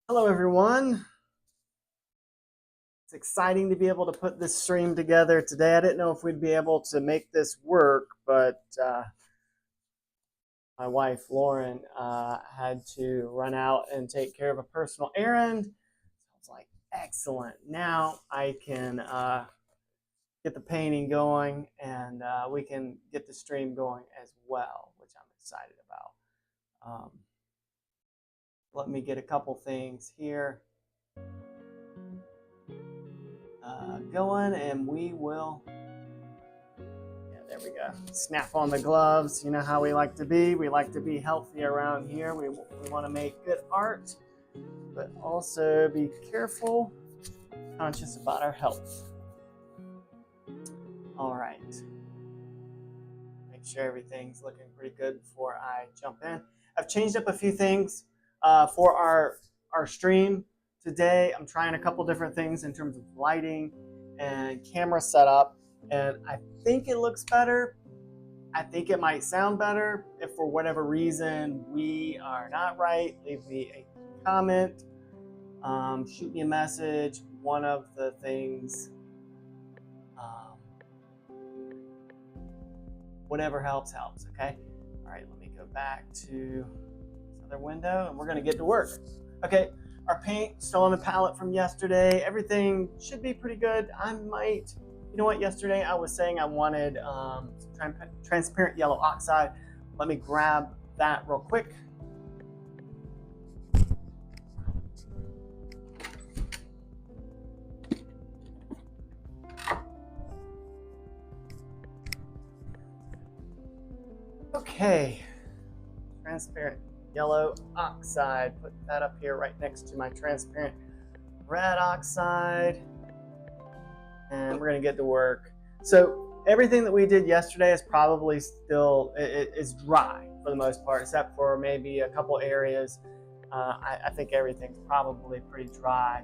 Hello, everyone. It's exciting to be able to put this stream together today. I didn't know if we'd be able to make this work, but my wife, Lauren, had to run out and take care of a personal errand. So I was like, excellent. Now I can get the painting going and we can get the stream going as well, which I'm excited about. Let me get a couple things here going and we will, yeah, there we go. Snap on the gloves. You know how we like to be. We like to be healthy around here. We want to make good art, but also be careful, conscious about our health. All right. Make sure everything's looking pretty good before I jump in. I've changed up a few things for our stream today. I'm trying a couple different things in terms of lighting and camera setup, and I think it looks better. I think it might sound better. If for whatever reason we are not right, leave me a comment, shoot me a message. One of the things, whatever helps, okay? All right, let me go back to this other window and we're gonna get to work. Okay, our paint still on the palette from yesterday. Everything should be pretty good. I might, you know what, yesterday I was saying I wanted some transparent yellow oxide. Let me grab that real quick. Okay, transparent yellow oxide. Put that up here right next to my transparent red oxide. And we're gonna get to work. So everything that we did yesterday is probably still, is dry for the most part, except for maybe a couple areas. I think everything's probably pretty dry.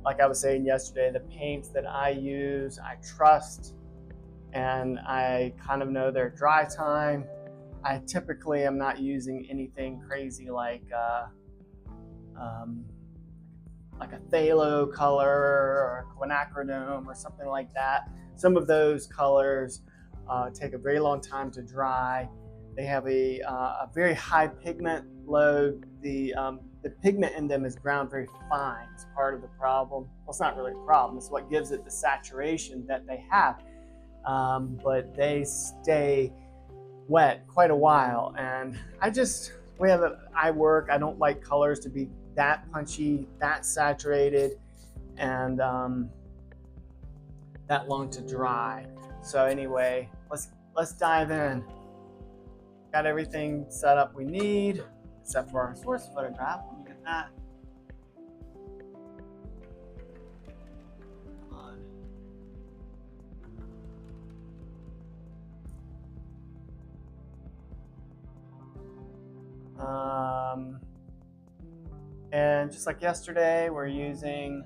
Like I was saying yesterday, the paints that I use, I trust, and I kind of know their dry time. I typically am not using anything crazy like a phthalo color or a quinacridone or something like that. Some of those colors take a very long time to dry. They have a very high pigment load. The pigment in them is ground very fine. It's part of the problem. Well, it's not really a problem. It's what gives it the saturation that they have. But they stay wet quite a while. And I work, I don't like colors to be that punchy, that saturated, and that long to dry. So anyway, let's dive in. Got everything set up we need, except for our source photograph. Let me get that. And just like yesterday, we're using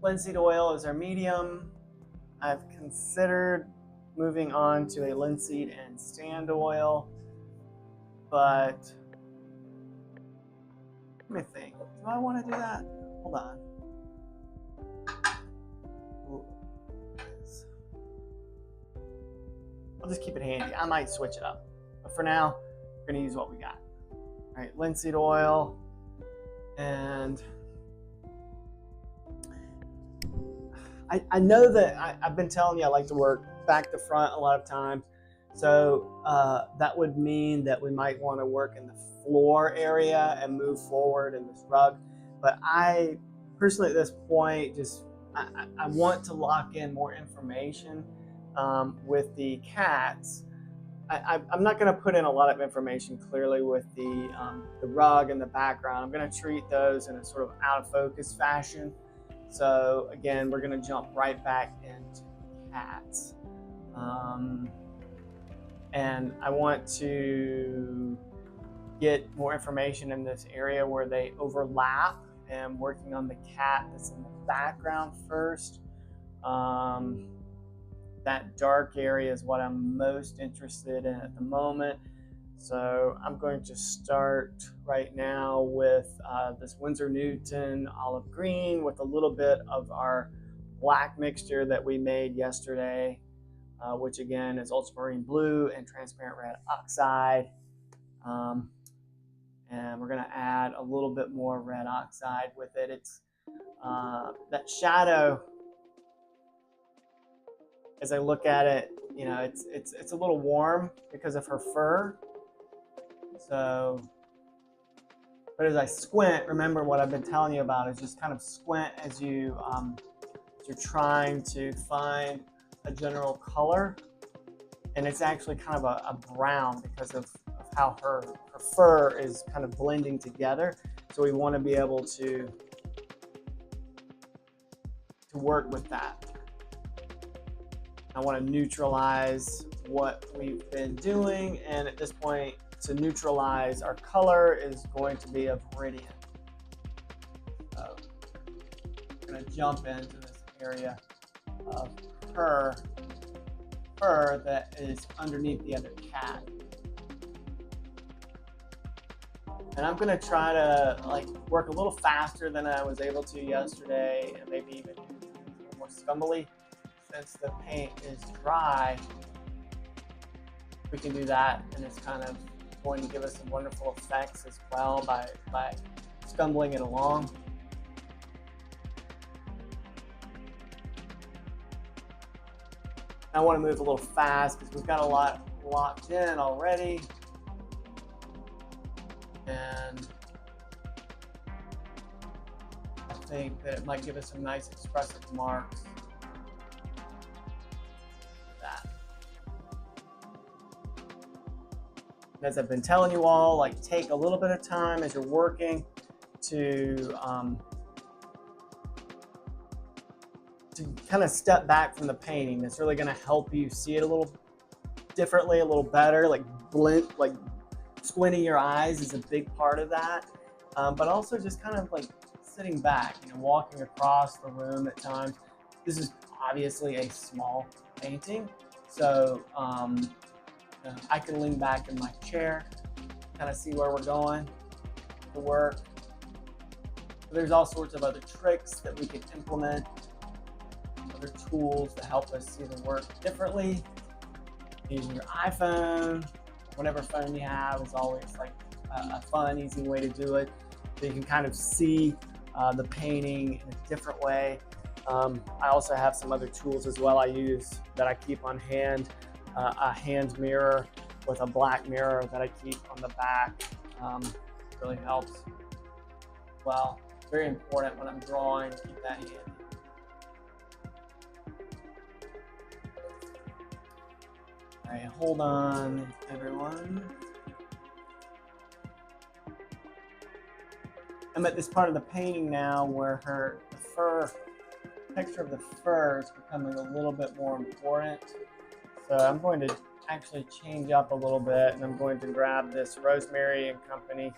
linseed oil as our medium. I've considered moving on to a linseed and stand oil, but let me think. Do I want to do that? Hold on. I'll just keep it handy. I might switch it up, but for now, we're going to use what we got. All right, linseed oil, and I know that I've been telling you I like to work back to front a lot of times. So that would mean that we might want to work in the floor area and move forward in this rug. But I personally at this point I want to lock in more information with the cats. I'm not going to put in a lot of information clearly with the rug and the background. I'm going to treat those in a sort of out of focus fashion. So again, we're going to jump right back into cats. And I want to get more information in this area where they overlap, and working on the cat that's in the background first. That dark area is what I'm most interested in at the moment. So I'm going to start right now with this Winsor Newton olive green with a little bit of our black mixture that we made yesterday, which again is ultramarine blue and transparent red oxide. And we're going to add a little bit more red oxide with it. It's that shadow, as I look at it, you know, it's a little warm because of her fur. So, but as I squint, remember what I've been telling you about is just kind of squint as you're trying to find a general color, and it's actually kind of a brown because of how her fur is kind of blending together. So we want to be able to work with that. I want to neutralize what we've been doing, and at this point, to neutralize our color is going to be a Viridian. So I'm going to jump into this area of her fur that is underneath the other cat. And I'm going to try to work a little faster than I was able to yesterday, and maybe even do things a little more scumbly. Since the paint is dry, we can do that, and it's kind of going to give us some wonderful effects as well by scumbling it along. I want to move a little fast because we've got a lot locked in already. And I think that it might give us some nice expressive marks. That. And as I've been telling you all, take a little bit of time as you're working to kind of step back from the painting. That's really going to help you see it a little differently, a little better. Squinting your eyes is a big part of that, but also just kind of sitting back, walking across the room at times. This is obviously a small painting, so I can lean back in my chair, kind of see where we're going to work. There's all sorts of other tricks that we can implement, other tools to help us see the work differently. Using your iPhone, whatever phone you have is always a fun, easy way to do it. So you can kind of see the painting in a different way. I also have some other tools as well I use that I keep on hand. A hand mirror with a black mirror that I keep on the back really helps. Well, very important when I'm drawing, keep that handy. All right, hold on, everyone. I'm at this part of the painting now where the fur, texture of the fur is becoming a little bit more important. So I'm going to actually change up a little bit, and I'm going to grab this Rosemary and Company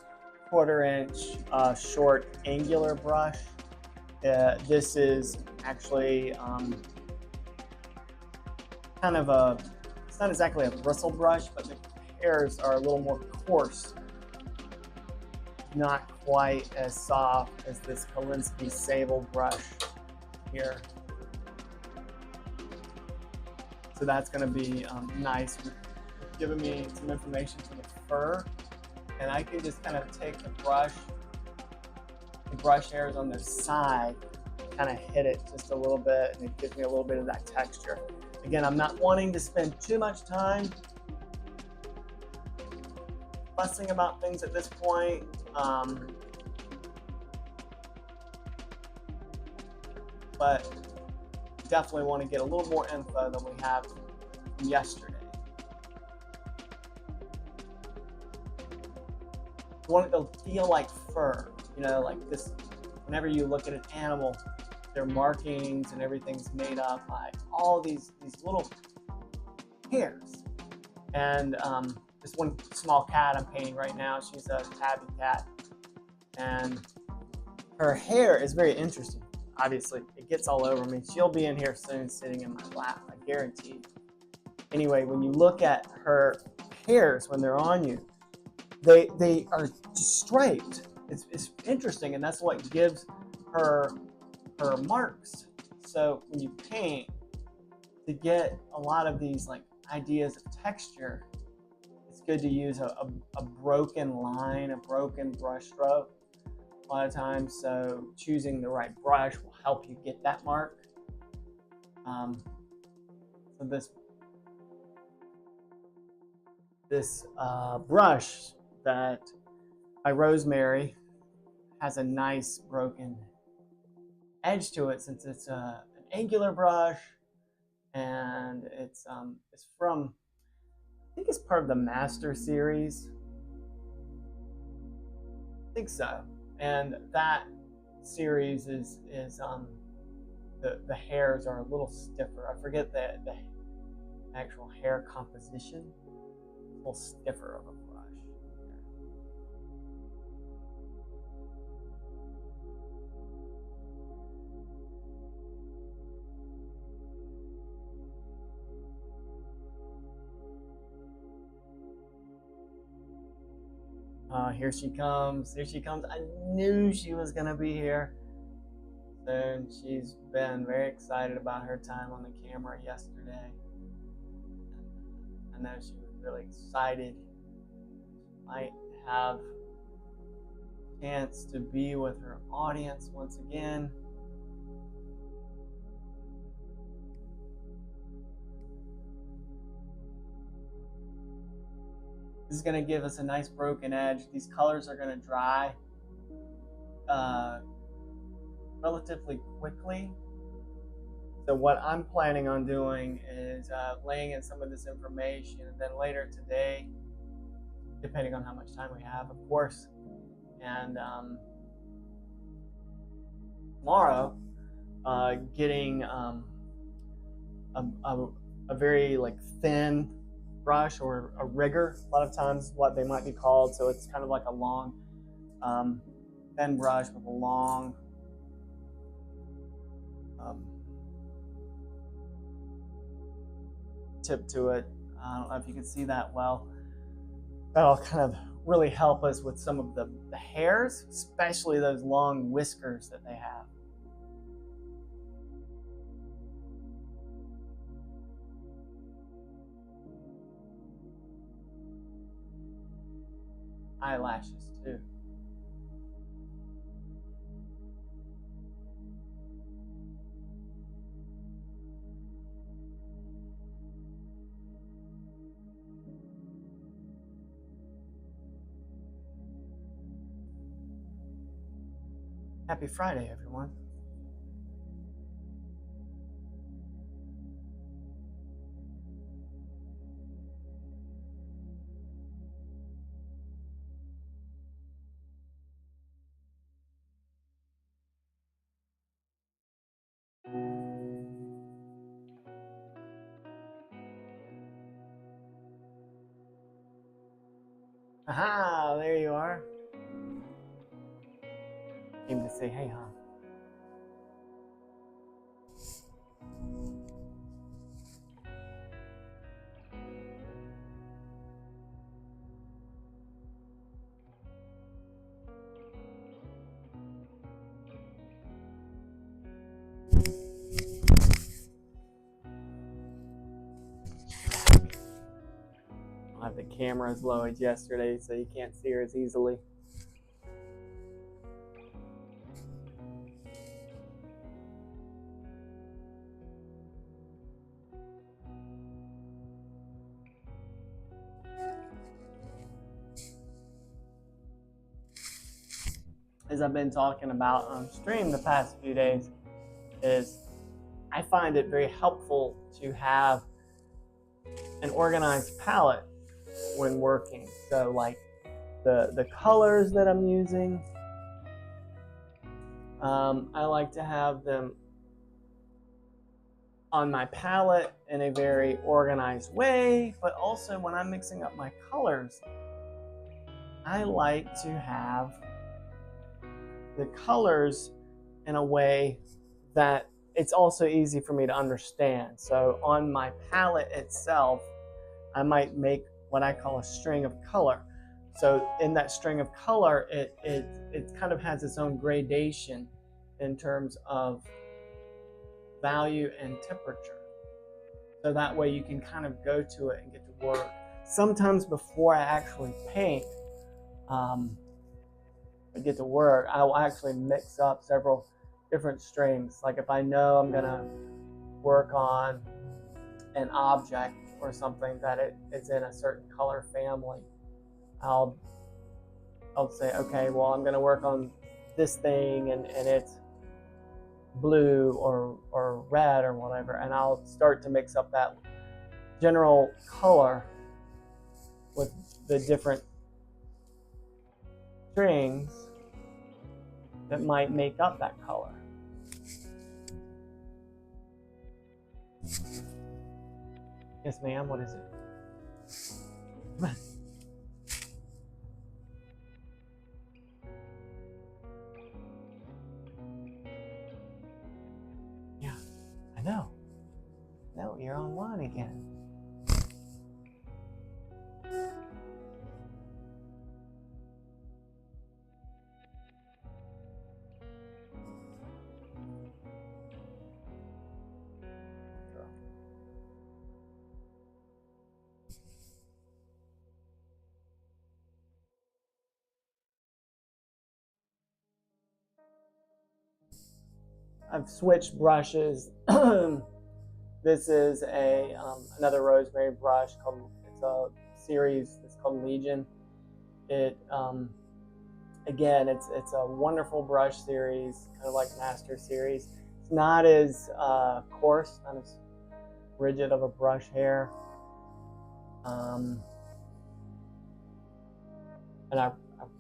1/4" short angular brush. This is actually kind of it's not exactly a bristle brush, but the hairs are a little more coarse. Not quite as soft as this Kolinsky Sable brush here. So that's going to be nice. It's giving me some information for the fur, and I can just kind of take the brush hairs on the side, kind of hit it just a little bit, and it gives me a little bit of that texture. Again, I'm not wanting to spend too much time fussing about things at this point. But definitely want to get a little more info than we have from yesterday. You want it to feel like fur, like this. Whenever you look at an animal, their markings and everything's made up by all these little hairs. And this one small cat I'm painting right now, she's a tabby cat, and her hair is very interesting. Obviously, it gets all over me. She'll be in here soon, sitting in my lap, I guarantee. Anyway, when you look at her hairs when they're on you, they are striped. It's interesting, and that's what gives her marks. So when you paint, to get a lot of these like ideas of texture, it's good to use a broken line, a broken brush stroke a lot of times. So choosing the right brush will help you get that mark. So this brush that by Rosemary has a nice broken edge to it, since it's an angular brush, and it's from, I think it's part of the Master series. I think so. And that series is the hairs are a little stiffer. I forget the actual hair composition. A little stiffer of a brush. Here she comes. Here she comes. I knew she was going to be here soon. She's been very excited about her time on the camera yesterday. I know she was really excited. She might have a chance to be with her audience once again. This is going to give us a nice broken edge. These colors are going to dry relatively quickly. So what I'm planning on doing is laying in some of this information, and then later today, depending on how much time we have, of course, and tomorrow, getting a very like thin brush, or a rigger, a lot of times what they might be called. So it's kind of like a long thin brush with a long tip to it. I don't know if you can see that well. That'll kind of really help us with some of the hairs, especially those long whiskers that they have. Eyelashes too. Happy Friday, everyone. Aha, there you are. Came to say hey, huh? I have the camera as low as yesterday, so you can't see her as easily. As I've been talking about on stream the past few days, is I find it very helpful to have an organized palette when working. So like the colors that I'm using, I like to have them on my palette in a very organized way, but also when I'm mixing up my colors, I like to have the colors in a way that it's also easy for me to understand. So on my palette itself, I might make what I call a string of color. So in that string of color, it kind of has its own gradation in terms of value and temperature. So that way you can kind of go to it and get to work. Sometimes before I actually paint, I get to work, I will actually mix up several different strings. Like if I know I'm gonna work on an object or something that it's in a certain color family, I'll say, okay, well, I'm gonna work on this thing and it's blue or red or whatever, and I'll start to mix up that general color with the different strings that might make up that color. Yes, ma'am, what is it? Come on. Yeah, I know. No, you're online again. I've switched brushes. This is a another rosemary brush called, it's a series that's called Legion. It again, it's a wonderful brush series, kind of like Master series. It's not as coarse, not as rigid of a brush hair, and I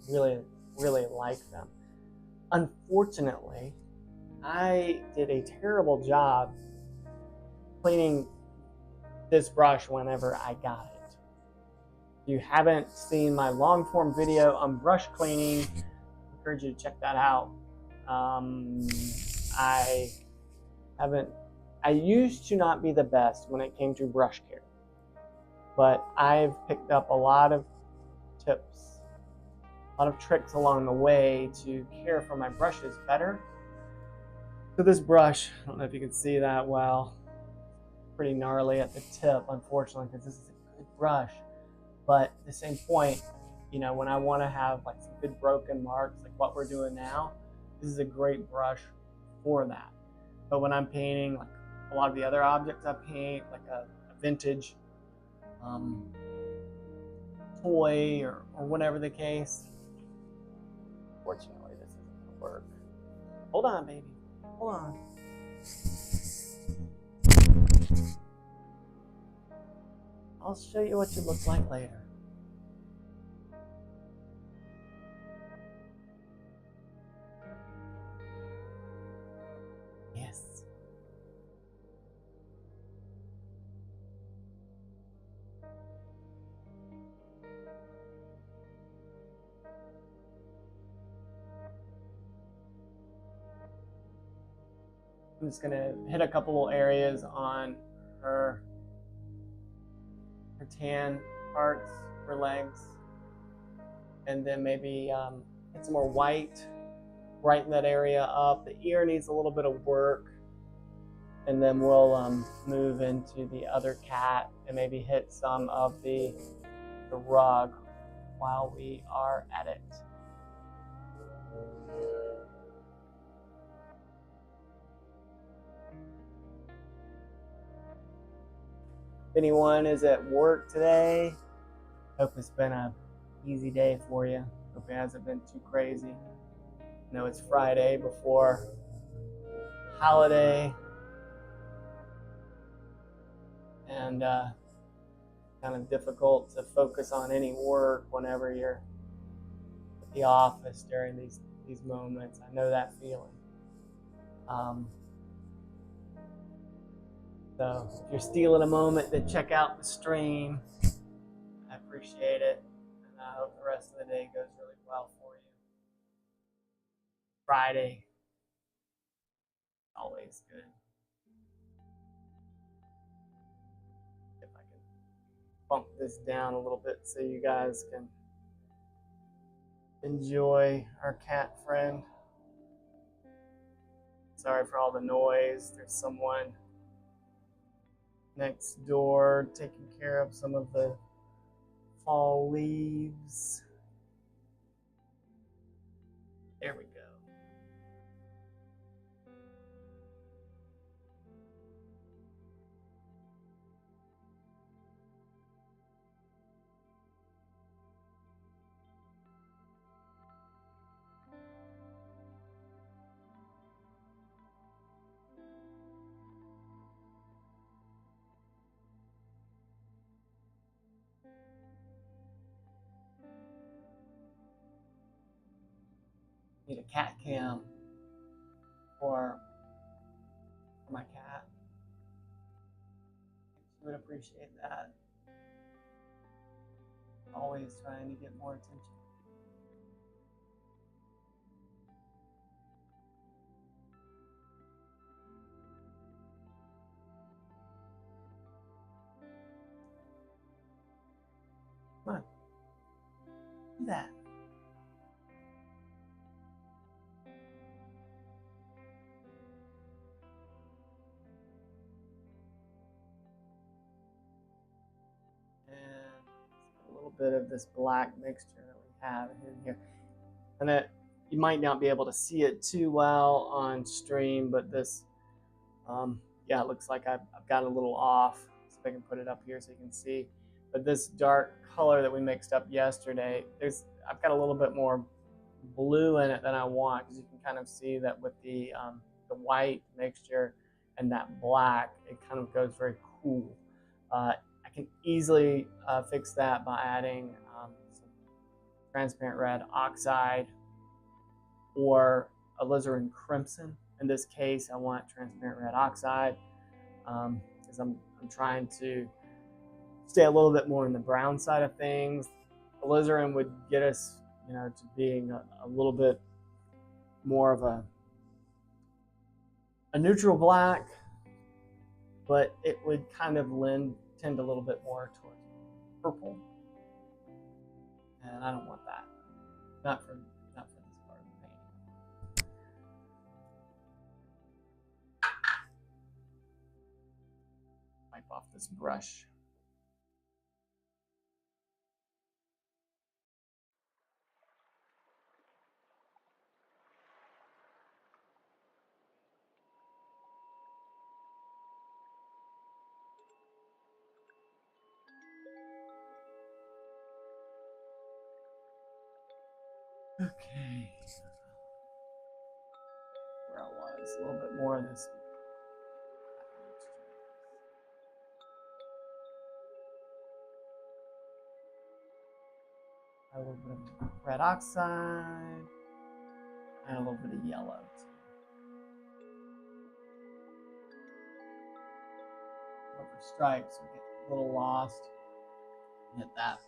really like them. Unfortunately, I did a terrible job cleaning this brush whenever I got it. If you haven't seen my long form video on brush cleaning, I encourage you to check that out. I used to not be the best when it came to brush care, but I've picked up a lot of tips, a lot of tricks along the way to care for my brushes better. So this brush, I don't know if you can see that well, pretty gnarly at the tip, unfortunately, because this is a good brush. But at the same point, you know, when I want to have like some good broken marks, like what we're doing now, this is a great brush for that. But when I'm painting, like a lot of the other objects I paint, like a vintage toy or whatever the case, fortunately, this isn't going to work. Hold on, baby. Hold on. I'll show you what you look like later. Yes. I'm just gonna hit a couple areas on her tan parts, her legs, and then maybe get some more white, brighten that area up. The ear needs a little bit of work, and then we'll move into the other cat and maybe hit some of the rug while we are at it. If anyone is at work today, hope it's been an easy day for you. Hope it hasn't been too crazy. I know it's Friday before holiday, and kind of difficult to focus on any work whenever you're at the office during these moments. I know that feeling. So if you're stealing a moment to check out the stream, I appreciate it, and I hope the rest of the day goes really well for you. Friday, always good. If I can bump this down a little bit so you guys can enjoy our cat friend. Sorry for all the noise. There's someone next door taking care of some of the fall leaves. There we go. Need a cat cam for my cat. She would appreciate that. Always trying to get more attention. Come on. Do that. And a little bit of this black mixture that we have in here. And that you might not be able to see it too well on stream, but this, yeah, it looks like I've gotten a little off. So if I can put it up here so you can see. But this dark color that we mixed up yesterday, I've got a little bit more blue in it than I want, because you can kind of see that with the white mixture and that black, it kind of goes very cool. I can easily fix that by adding some transparent red oxide or alizarin crimson. In this case, I want transparent red oxide because I'm trying to stay a little bit more in the brown side of things. Alizarin would get us, to being a little bit more of a neutral black, but it would kind of tend a little bit more towards purple, and I don't want that. Not for this part of the painting. Wipe off this brush. Okay. Where I was, a little bit more of this. A little bit of red oxide and a little bit of yellow too. Over stripes, we get a little lost. Hit that.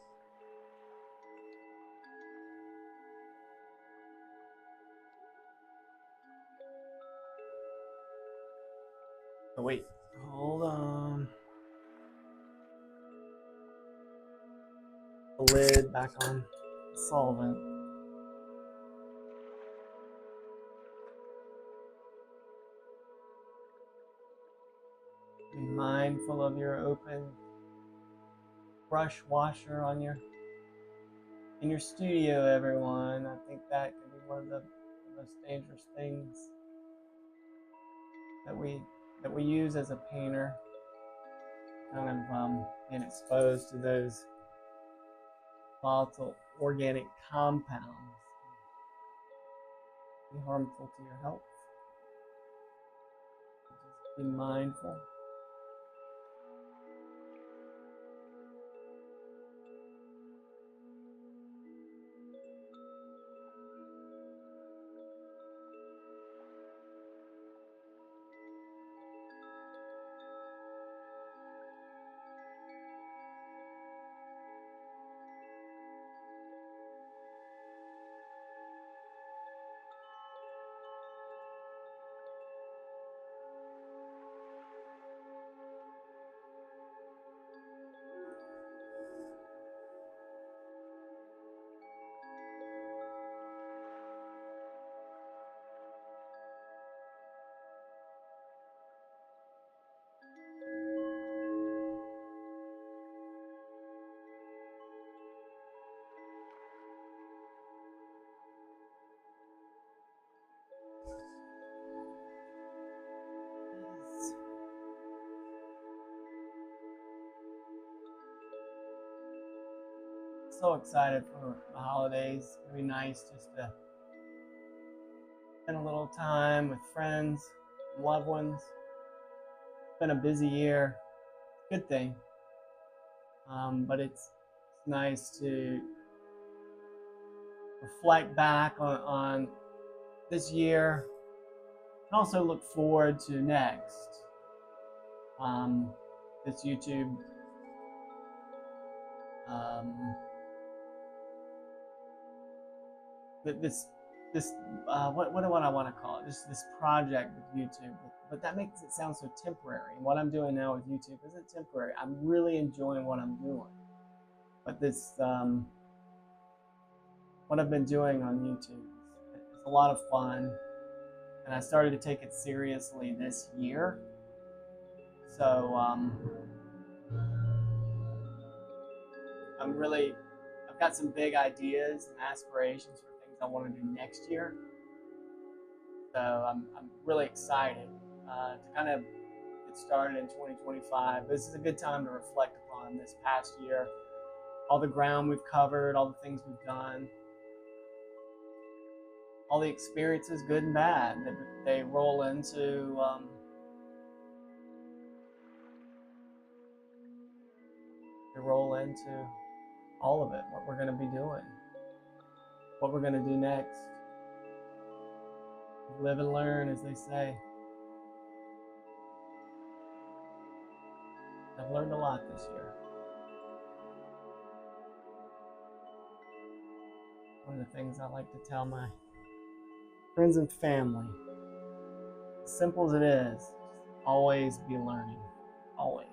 Oh wait, hold on. The lid back on the solvent. Be mindful of your open brush washer in your studio, everyone. I think that can be one of the most dangerous things that we use as a painter. Kind of being exposed to those volatile organic compounds be harmful to your health. Just be mindful. so excited for the holidays. It'll be nice just to spend a little time with friends, loved ones. It's been a busy year. Good thing. But it's nice to reflect back on this year and also look forward to next. This YouTube what do I want to call it? This project with YouTube, but that makes it sound so temporary. And what I'm doing now with YouTube isn't temporary. I'm really enjoying what I'm doing. But this what I've been doing on YouTube is a lot of fun, and I started to take it seriously this year. So I've got some big ideas and aspirations for things I want to do next year. So I'm really excited to kind of get started in 2025. This is a good time to reflect upon this past year, all the ground we've covered, all the things we've done, all the experiences, good and bad, that they roll into all of it, what we're going to be doing, what we're going to do next. Live and learn, as they say. I've learned a lot this year. One of the things I like to tell my friends and family, as simple as it is, always be learning. Always.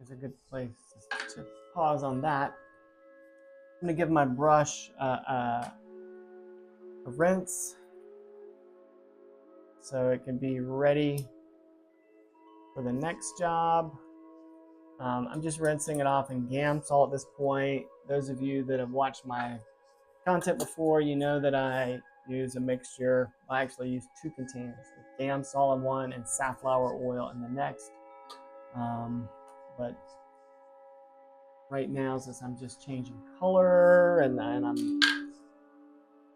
Is a good place to pause on that. I'm going to give my brush a rinse so it can be ready for the next job. I'm just rinsing it off in Gamsol at this point. Those of you that have watched my content before, you know that I use a mixture. I actually use 2 containers, with Gamsol in one and safflower oil in the next. But right now, since I'm just changing color and I'm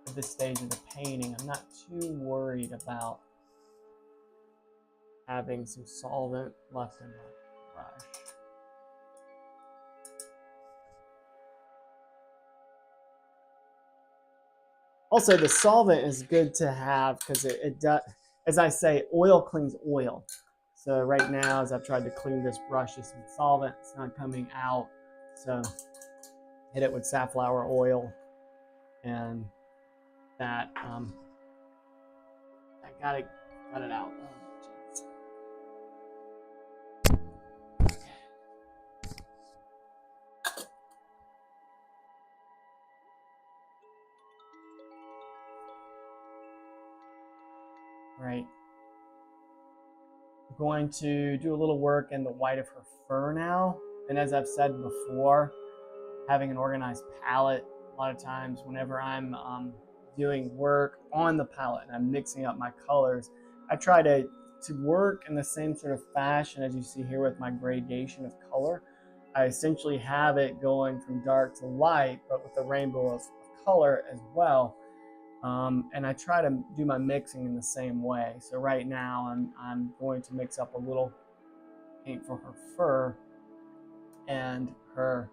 at this stage of the painting, I'm not too worried about having some solvent left in my brush. Also, the solvent is good to have because it does, as I say, oil cleans oil. So right now, as I've tried to clean this brush with some solvent, it's not coming out. So hit it with safflower oil, and that got it out. Right. I'm going to do a little work in the white of her fur now. And as I've said before, having an organized palette, a lot of times whenever I'm doing work on the palette and I'm mixing up my colors, I try to work in the same sort of fashion as you see here with my gradation of color. I essentially have it going from dark to light, but with a rainbow of color as well. And I try to do my mixing in the same way. So right now I'm going to mix up a little paint for her fur, and her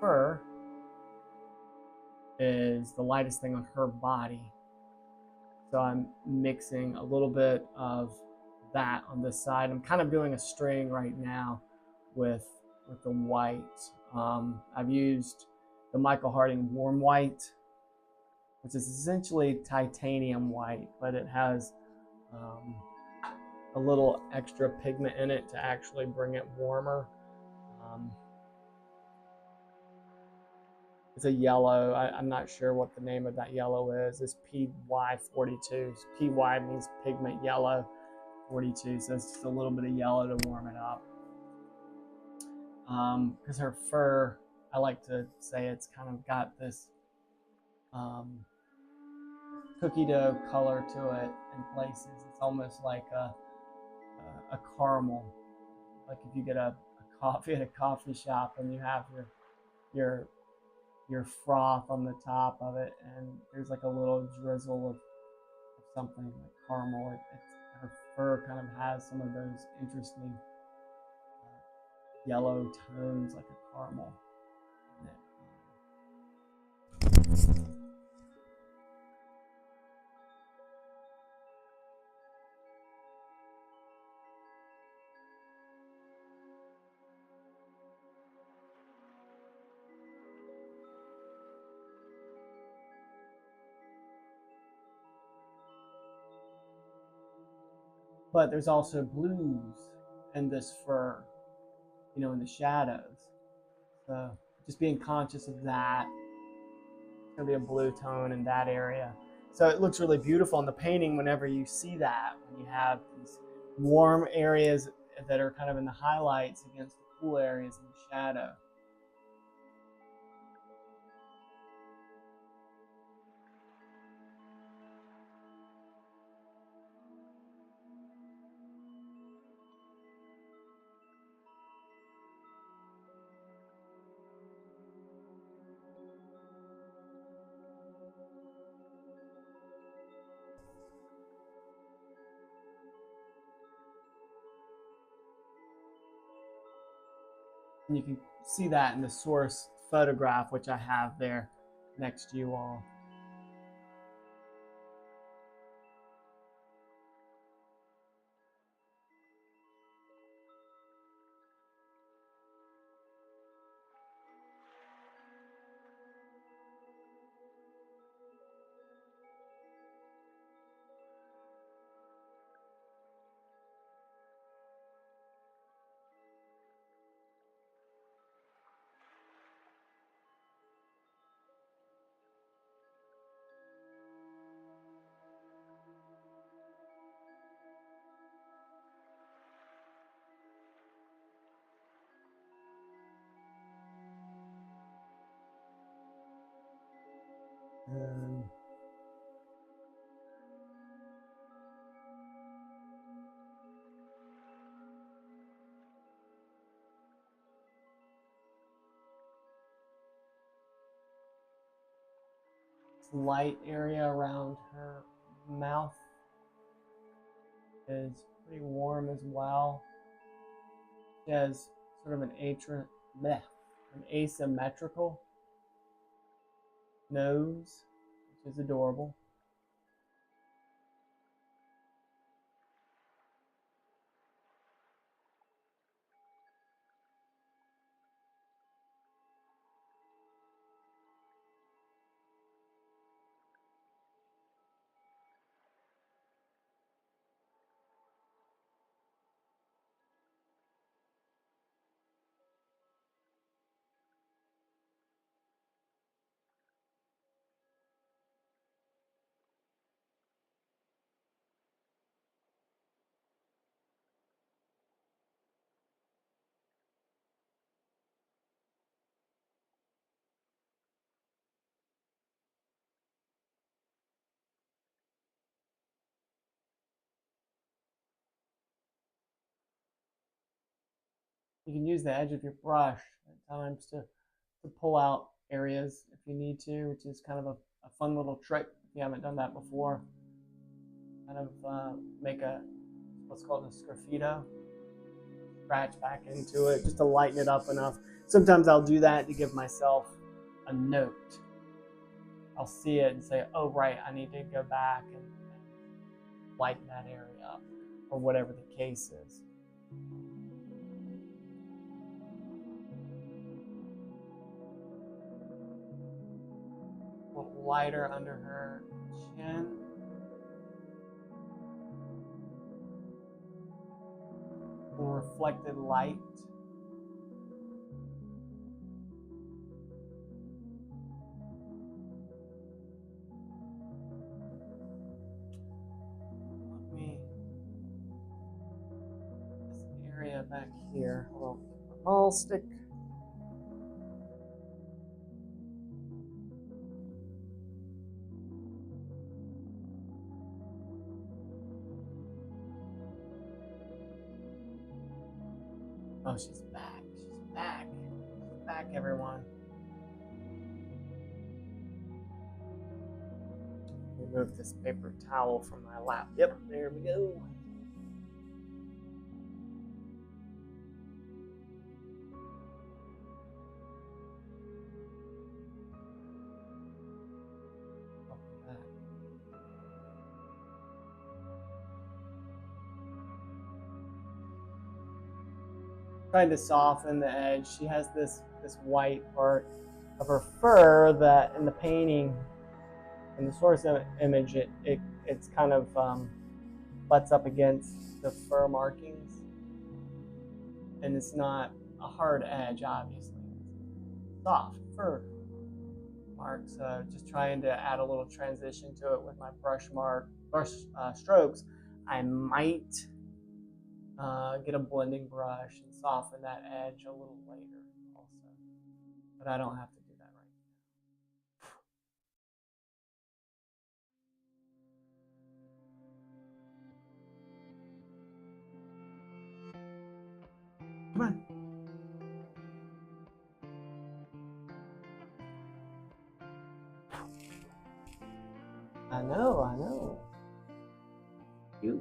fur is the lightest thing on her body. So I'm mixing a little bit of that on this side. I'm kind of doing a string right now with the white. I've used the Michael Harding Warm White, which is essentially titanium white, but it has a little extra pigment in it to actually bring it warmer. It's a yellow. I'm not sure what the name of that yellow is. It's PY42. PY means pigment yellow. 42, so it's just a little bit of yellow to warm it up. Because her fur, I like to say it's kind of got this cookie dough color to it in places. It's almost like a caramel. Like if you get a coffee at a coffee shop and you have your froth on the top of it, and there's like a little drizzle of something like caramel. Her fur kind of has some of those interesting yellow tones, like a caramel in it. But there's also blues in this fur, you know, in the shadows. So just being conscious of that. It's gonna be a blue tone in that area. So it looks really beautiful in the painting whenever you see that, when you have these warm areas that are kind of in the highlights against the cool areas in the shadow. And you can see that in the source photograph, which I have there next to you all. Um, light area around her mouth is pretty warm as well. She has sort of an asymmetrical nose, which is adorable. You can use the edge of your brush at times to pull out areas if you need to, which is kind of a fun little trick if you haven't done that before. Kind of make what's called a sgraffito, scratch back into it just to lighten it up enough. Sometimes I'll do that to give myself a note. I'll see it and say, oh, right, I need to go back and lighten that area up, or whatever the case is. A little lighter under her chin. A little reflected light. Back here. Hold on. Ball stick. Oh, she's back. She's back. She's back, everyone. Remove this paper towel from my lap. Yep, there we go. Trying to soften the edge. She has this white part of her fur that in the painting, in the source image, it's kind of butts up against the fur markings, and it's not a hard edge, obviously. Soft fur mark. So just trying to add a little transition to it with my brush strokes. I might get a blending brush and soften that edge a little later also, but I don't have to do that right now. Come on. I know. You.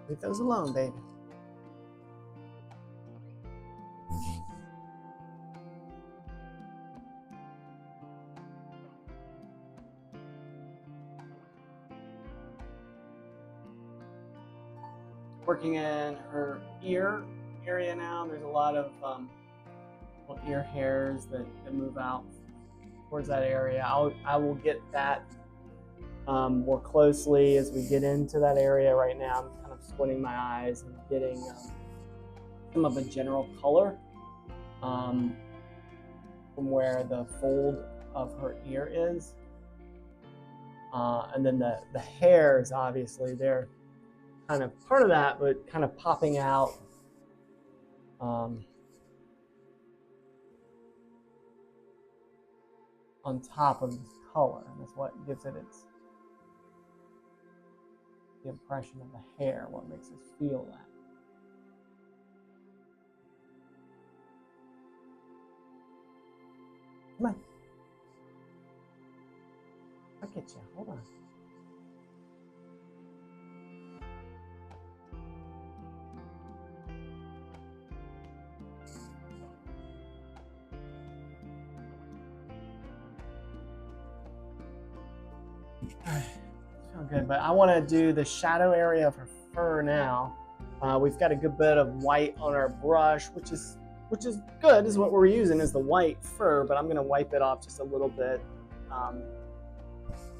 Leave those alone, baby. Working in her ear area now. There's a lot of little ear hairs that move out towards that area. I will get that more closely as we get into that area. Right now I'm kind of squinting my eyes and getting some of a general color from where the fold of her ear is. And then the hairs, obviously, they're kind of part of that, but kind of popping out on top of this color. And that's what gives it the impression of the hair, what makes us feel that. Come on. I'll get you. Hold on. Feel good, but I want to do the shadow area of her fur now. We've got a good bit of white on our brush, which is good. Is what we're using is the white fur, but I'm going to wipe it off just a little bit.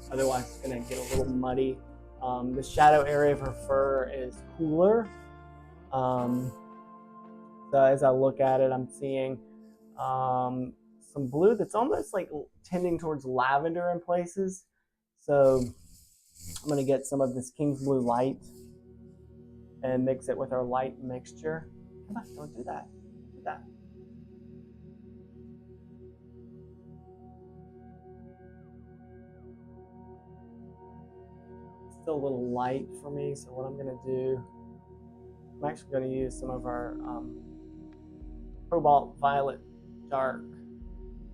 Otherwise, it's going to get a little muddy. The shadow area of her fur is cooler. So as I look at it, I'm seeing some blue that's almost like tending towards lavender in places. So I'm going to get some of this King's Blue Light and mix it with our light mixture. Come on, don't do that. Don't do that. still a little light for me. So what I'm going to do, I'm actually going to use some of our Cobalt Violet Dark,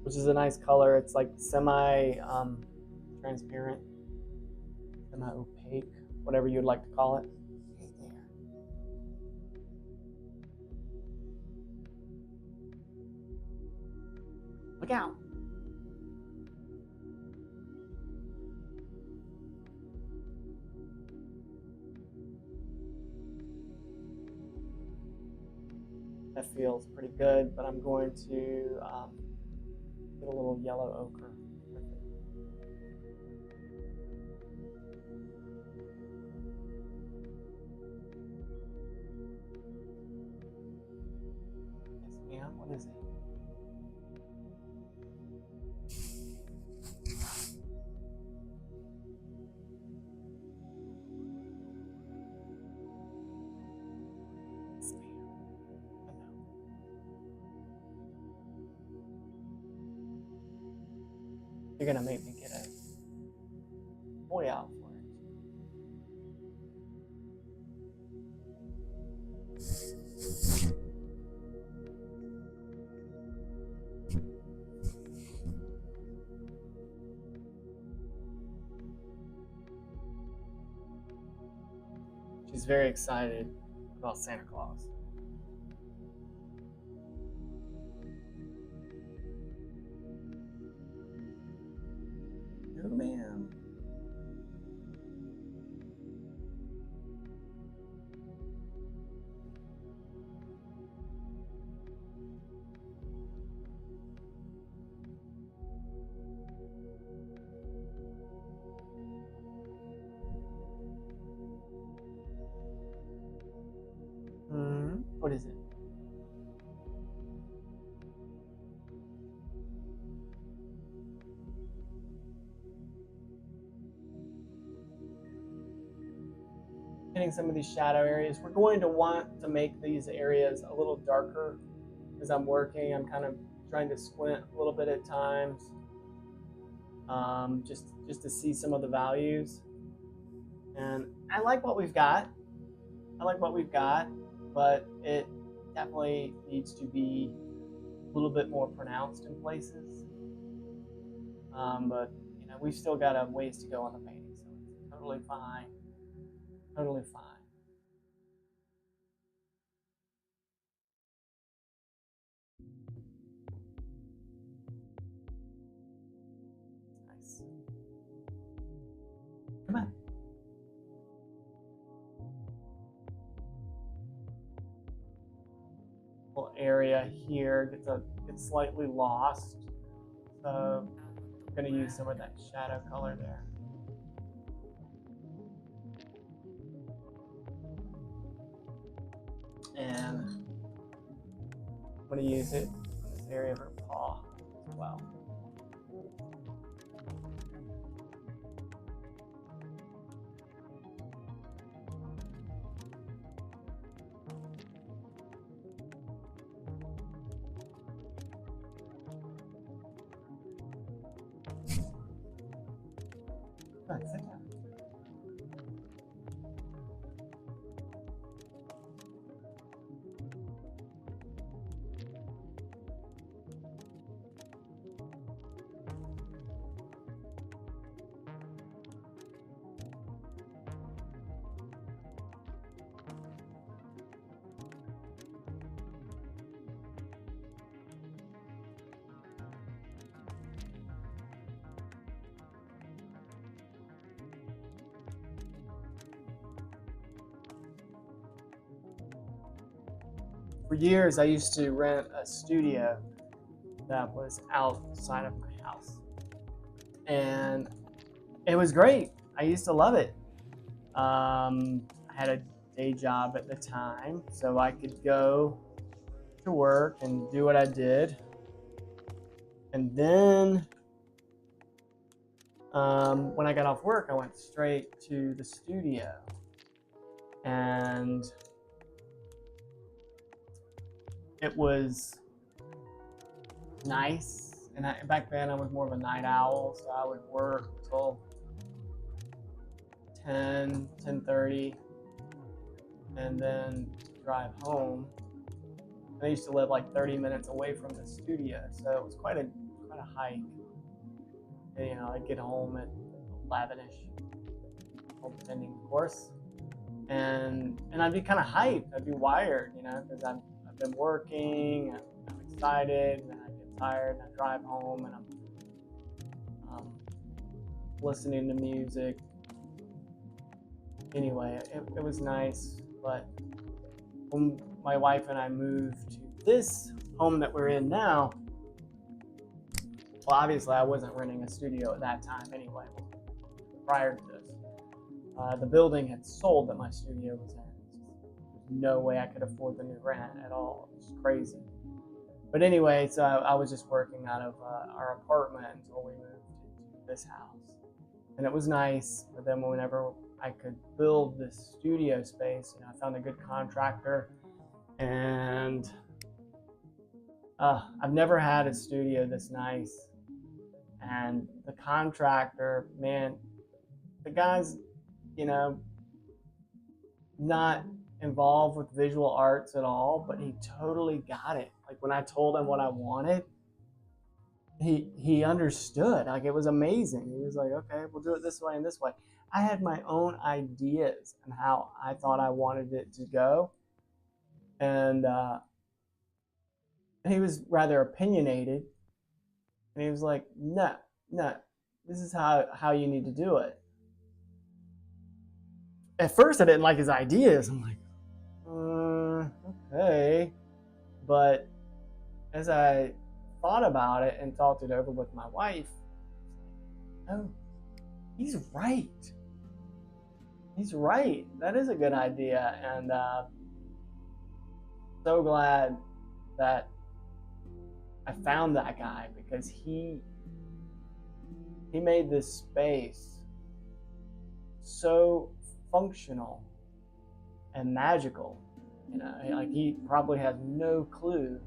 which is a nice color. It's like semi-transparent, semi-opaque, whatever you'd like to call it. Okay, there. Look out. That feels pretty good, but I'm going to get a little yellow ochre with it. Yes, ma'am. What is it? You're gonna make me get a boy out for it. She's very excited about Santa Claus. No, ma'am. What is it? Hitting some of these shadow areas. We're going to want to make these areas a little darker as I'm working. I'm kind of trying to squint a little bit at times, just to see some of the values. And I like what we've got. But it definitely needs to be a little bit more pronounced in places. But you know, we've still got a ways to go on the painting, so it's totally fine. Totally fine. Nice. Come on. Little area here gets slightly lost, so I'm going to use some of that shadow color there. And I'm going to use it in this area of her paw as well. Sit down. For years, I used to rent a studio that was outside of my house, and it was great. I used to love it. I had a day job at the time, so I could go to work and do what I did, and then when I got off work, I went straight to the studio, and it was nice. And back then I was more of a night owl, so I would work till 10:30, and then drive home. I used to live like 30 minutes away from the studio, so it was quite a hike. And, you know, I'd get home at 11ish, depending, of course, and I'd be kind of hyped. I'd be wired, you know, because I've been working. I'm excited, and then I get tired, and I drive home, and I'm listening to music. Anyway, it was nice, but when my wife and I moved to this home that we're in now, well, obviously I wasn't renting a studio at that time anyway. Prior to this, the building had sold that my studio was in. There's no way I could afford the new rent at all. It was crazy. But anyway, so I was just working out of our apartment until we moved into this house. And it was nice, but then whenever I could build this studio space, you know, I found a good contractor, and I've never had a studio this nice. And the contractor, man, the guy's, you know, not involved with visual arts at all, but he totally got it. Like when I told him what I wanted, he understood. Like it was amazing. He was like, okay, we'll do it this way and this way. I had my own ideas on how I thought I wanted it to go, and he was rather opinionated. And he was like, no, this is how you need to do it. At first, I didn't like his ideas. I'm like, okay. But as I thought about it and talked it over with my wife, oh, he's right. He's right. That is a good idea. And so glad that I found that guy, because he made this space so functional and magical. You know, like he probably has no clue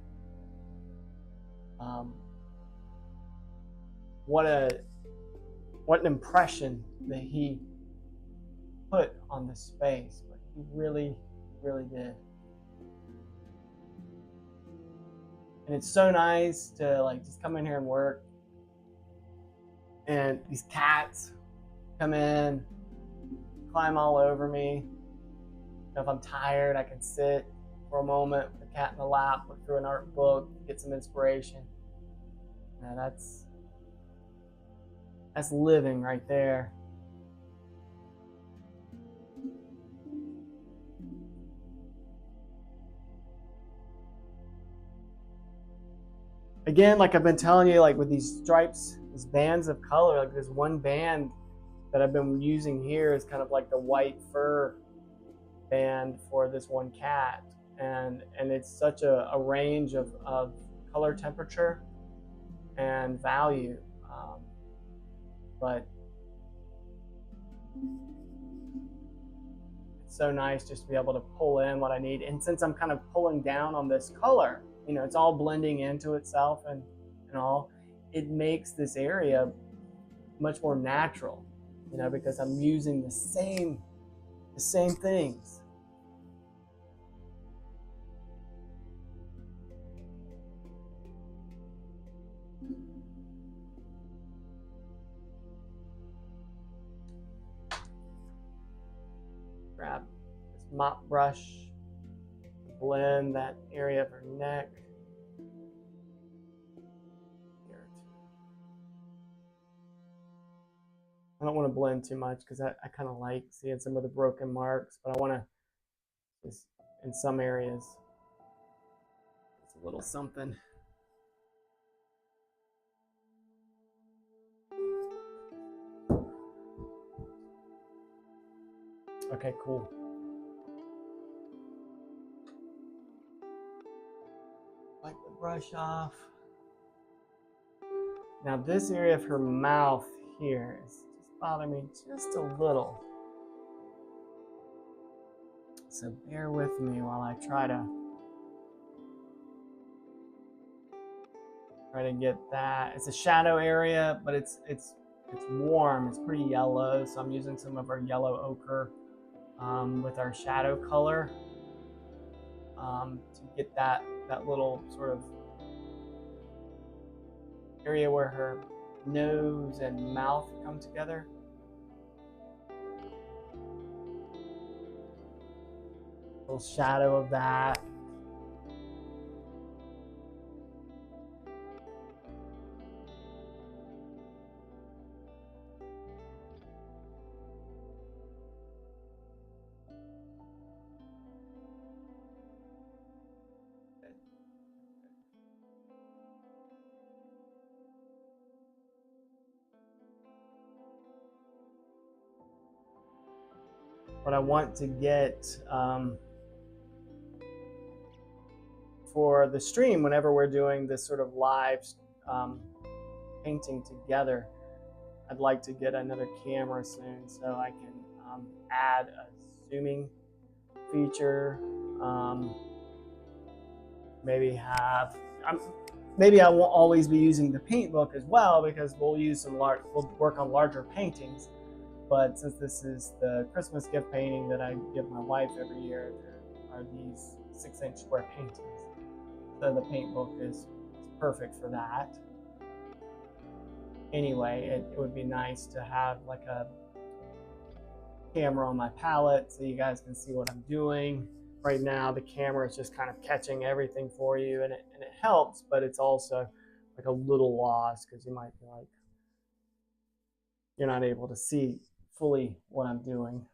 what an impression that he put on this space, but he really did. And it's so nice to like just come in here and work, and these cats come in, climb all over me. And if I'm tired, I can sit for a moment with the cat in the lap, look through an art book, get some inspiration. And that's living right there. Again, like I've been telling you, like with these stripes, these bands of color, like there's one band that I've been using here is kind of like the white fur band for this one cat. And it's such a range of color temperature and value. But it's so nice just to be able to pull in what I need. And since I'm kind of pulling down on this color, you know, it's all blending into itself and all, it makes this area much more natural, you know, because I'm using the same things. Grab this mop brush, blend that area of her neck. I don't want to blend too much because I kind of like seeing some of the broken marks, but I want to just, in some areas, it's a little something. Okay, cool. Wipe the brush off. Now this area of her mouth here is just bothering me just a little. So bear with me while I try to get that. It's a shadow area, but it's it's warm, it's pretty yellow, so I'm using some of our yellow ochre with our shadow color to get that little sort of area where her nose and mouth come together. A little shadow of that. What I want to get for the stream, whenever we're doing this sort of live painting together, I'd like to get another camera soon so I can add a zooming feature. Maybe I won't always be using the paint book as well, because we'll work on larger paintings. But since this is the Christmas gift painting that I give my wife every year, there are these 6-inch square paintings. So the paint book is perfect for that. Anyway, it would be nice to have like a camera on my palette so you guys can see what I'm doing. Right now, the camera is just kind of catching everything for you, and it helps, but it's also like a little lost because you might be like, you're not able to see fully what I'm doing.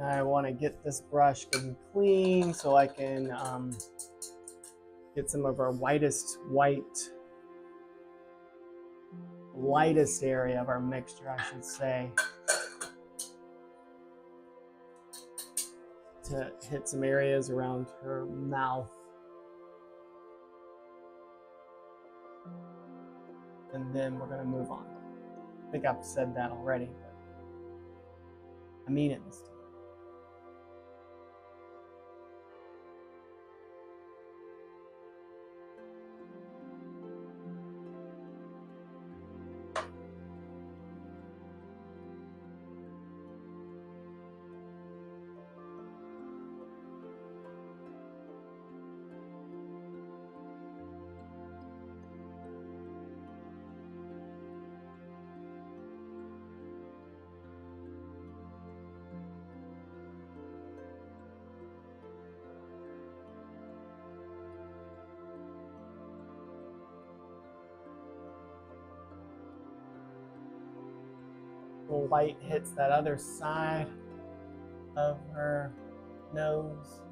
I want to get this brush getting clean so I can get some of our lightest area of our mixture, I should say, to hit some areas around her mouth. And then we're going to move on. I think I've said that already, but I mean it this time. The light hits that other side of her nose.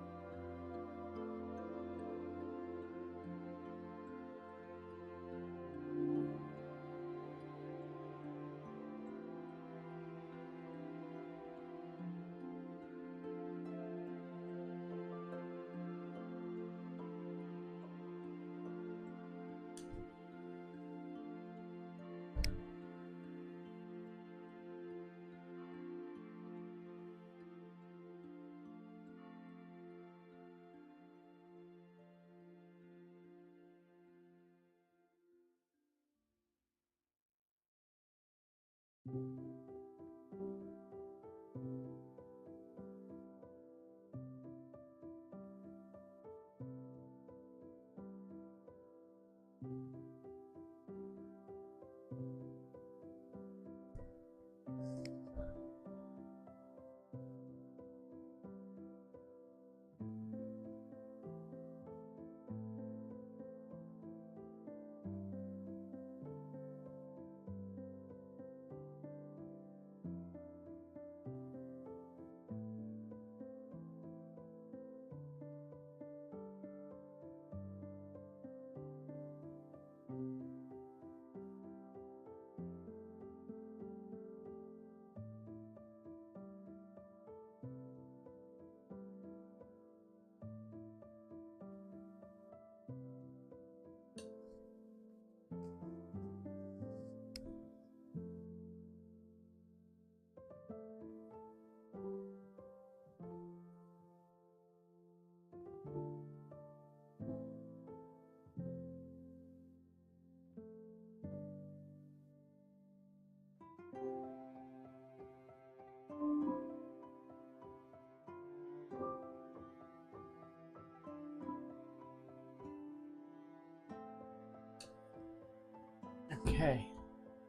Okay.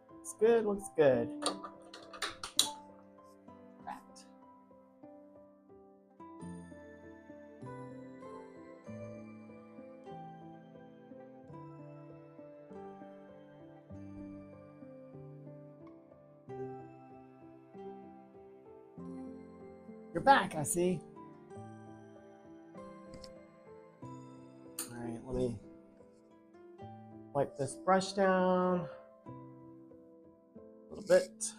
Looks good, looks good. Right. You're back, I see. All right, let me wipe this brush down a little bit.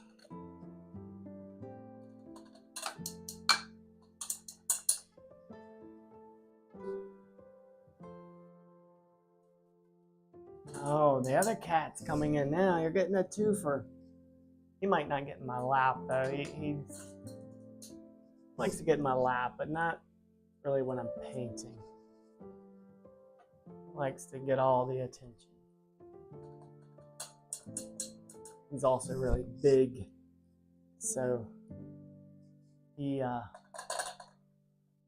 Oh, the other cat's coming in now. You're getting a twofer. He might not get in my lap though. He likes to get in my lap, but not really when I'm painting. Likes to get all the attention. He's also really big, so he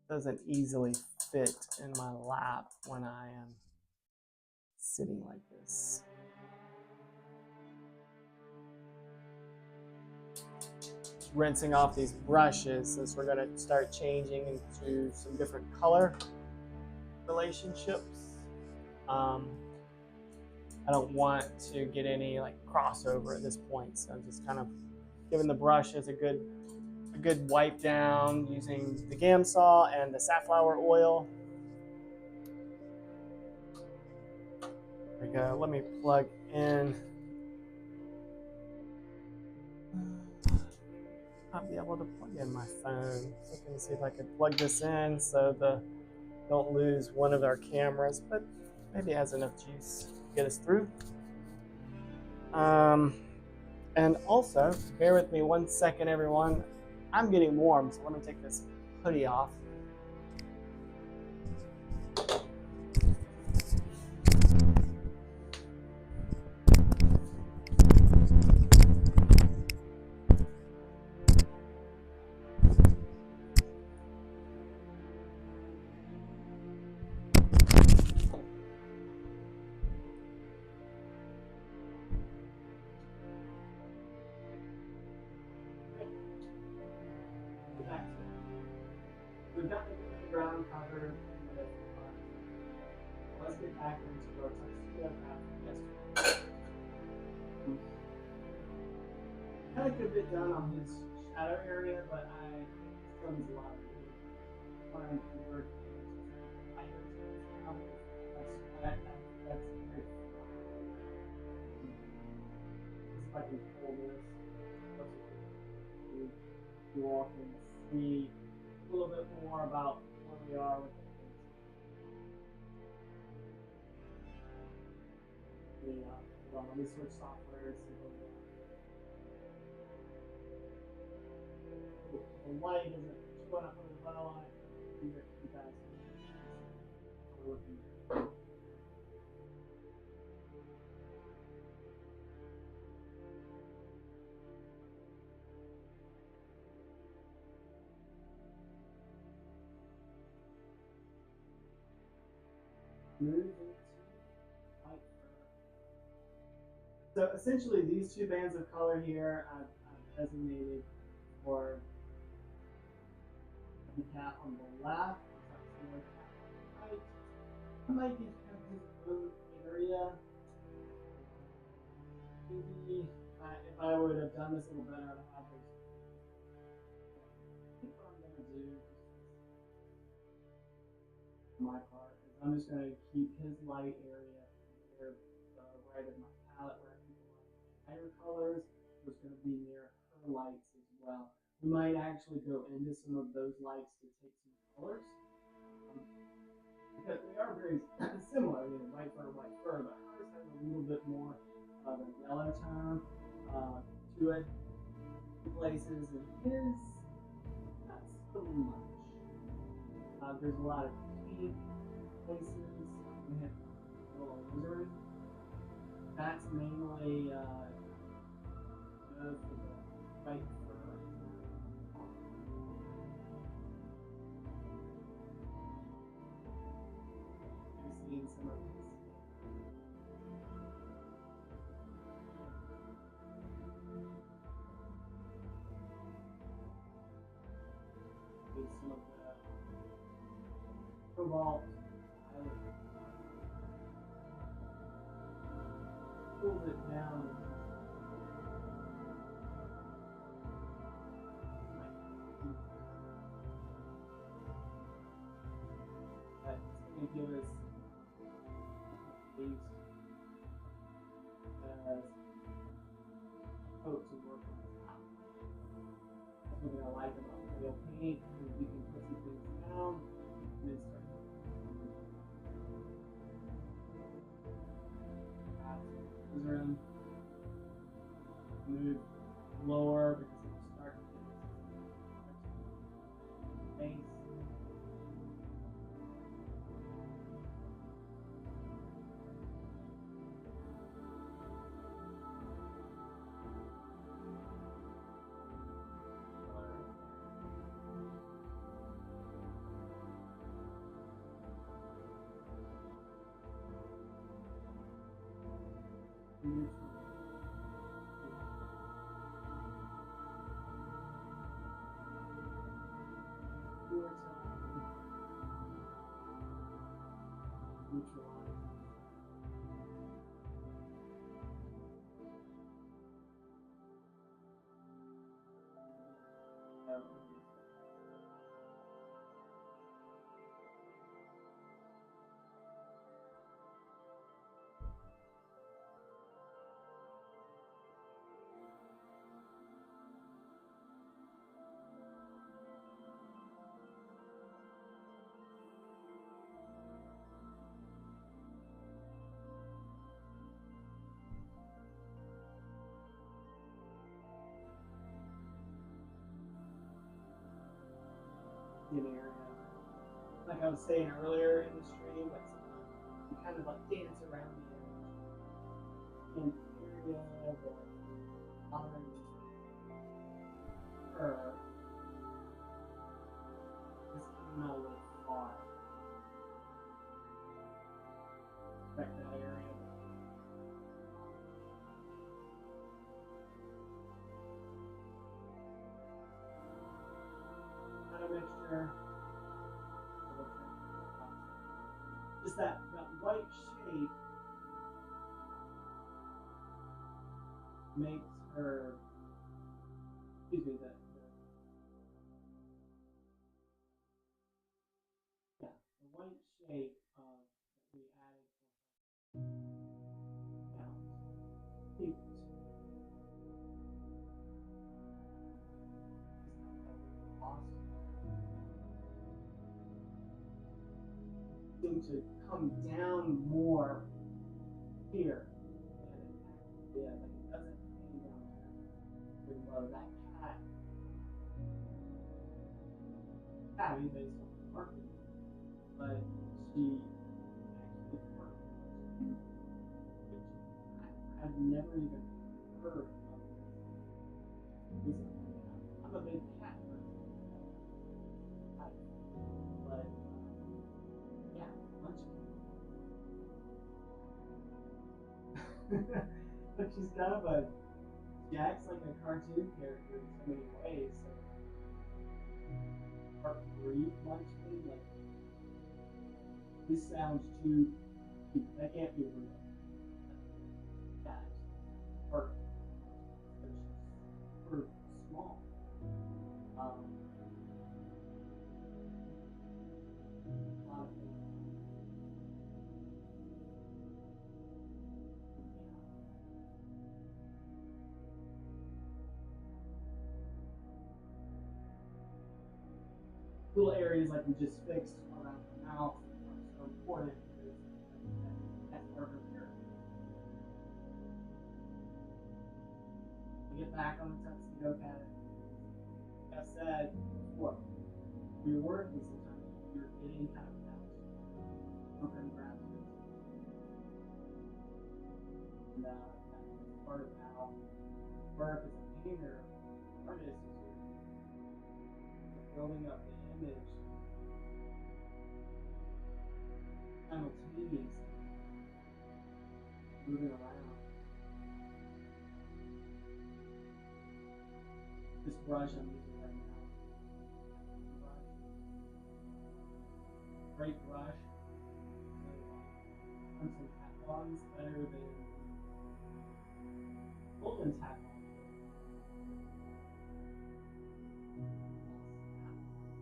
doesn't easily fit in my lap when I am sitting like this. Just rinsing off these brushes since we're going to start changing into some different color relationships. I don't want to get any like crossover at this point, so I'm just kind of giving the brushes a good wipe down using the Gamsol and the safflower oil. There we go. Let me plug in. I'll be able to plug in my phone. So let me see if I can plug this in so don't lose one of our cameras, but maybe it has enough juice to get us through. And also, bear with me 1 second, everyone. I'm getting warm, so let me take this hoodie off. We've got the ground covered with let's get back into our tuxedo yesterday. Had a good bit done on his shadow area, but I still need a lot of it. When I convert that's great. If I can pull this, you all can see a little bit more about where we are with let me switch software. The light isn't showing up really well on it. You guys are looking. Move into light fur. So essentially, these two bands of color here I've designated for the cat on the left. Right. I might get his own area. Maybe if I would have done this a little better, I'd have those. I think what I'm going to do for my part is I'm just going to keep his light area near the right of my palette where I keep a lot of lighter colors. It's going to be near her lights as well. We might actually go into some of those lights to take some colors. Because they are very similar, white fur, but hers has a little bit more of a yellow tone to it in places, and his not so much. There's a lot of pink places. We have a little alizarin. That's mainly good for the white fur. Some of this. some of the cobalt violet pulls it down. But it's going to give us these coats and work on top. That's what I like about oil paint, is you can put some things down and then start around, move lower because it will start to get base. Area. Like I was saying earlier in the stream, like you kind of like dance around the area that honoring her just came out a little far. Back that area. Mixture. Just that white shape makes her, excuse me, the white shape that we added for her to come down more here, and it doesn't hang down below that cat. Tabby based on the market, but she actually worked, which I've never even heard of. I'm a big cat person, but yeah, but she's kind of she acts like a cartoon character in so many ways. So part breed Munchkin, like this sounds too cute. That can't be real. That's part. So she's super small. A lot of things. Little areas like we just fixed around the mouth are so important because that's part of her character. We get back on the tuxedo cat. Like I said before, when you're working sometimes you're getting kind of something grabs it. And that's part of how work as a painter, artist, is building up the image simultaneously, moving around. This brush I'm using right now, great brush. So, some Taklon's better than Golden Taklon.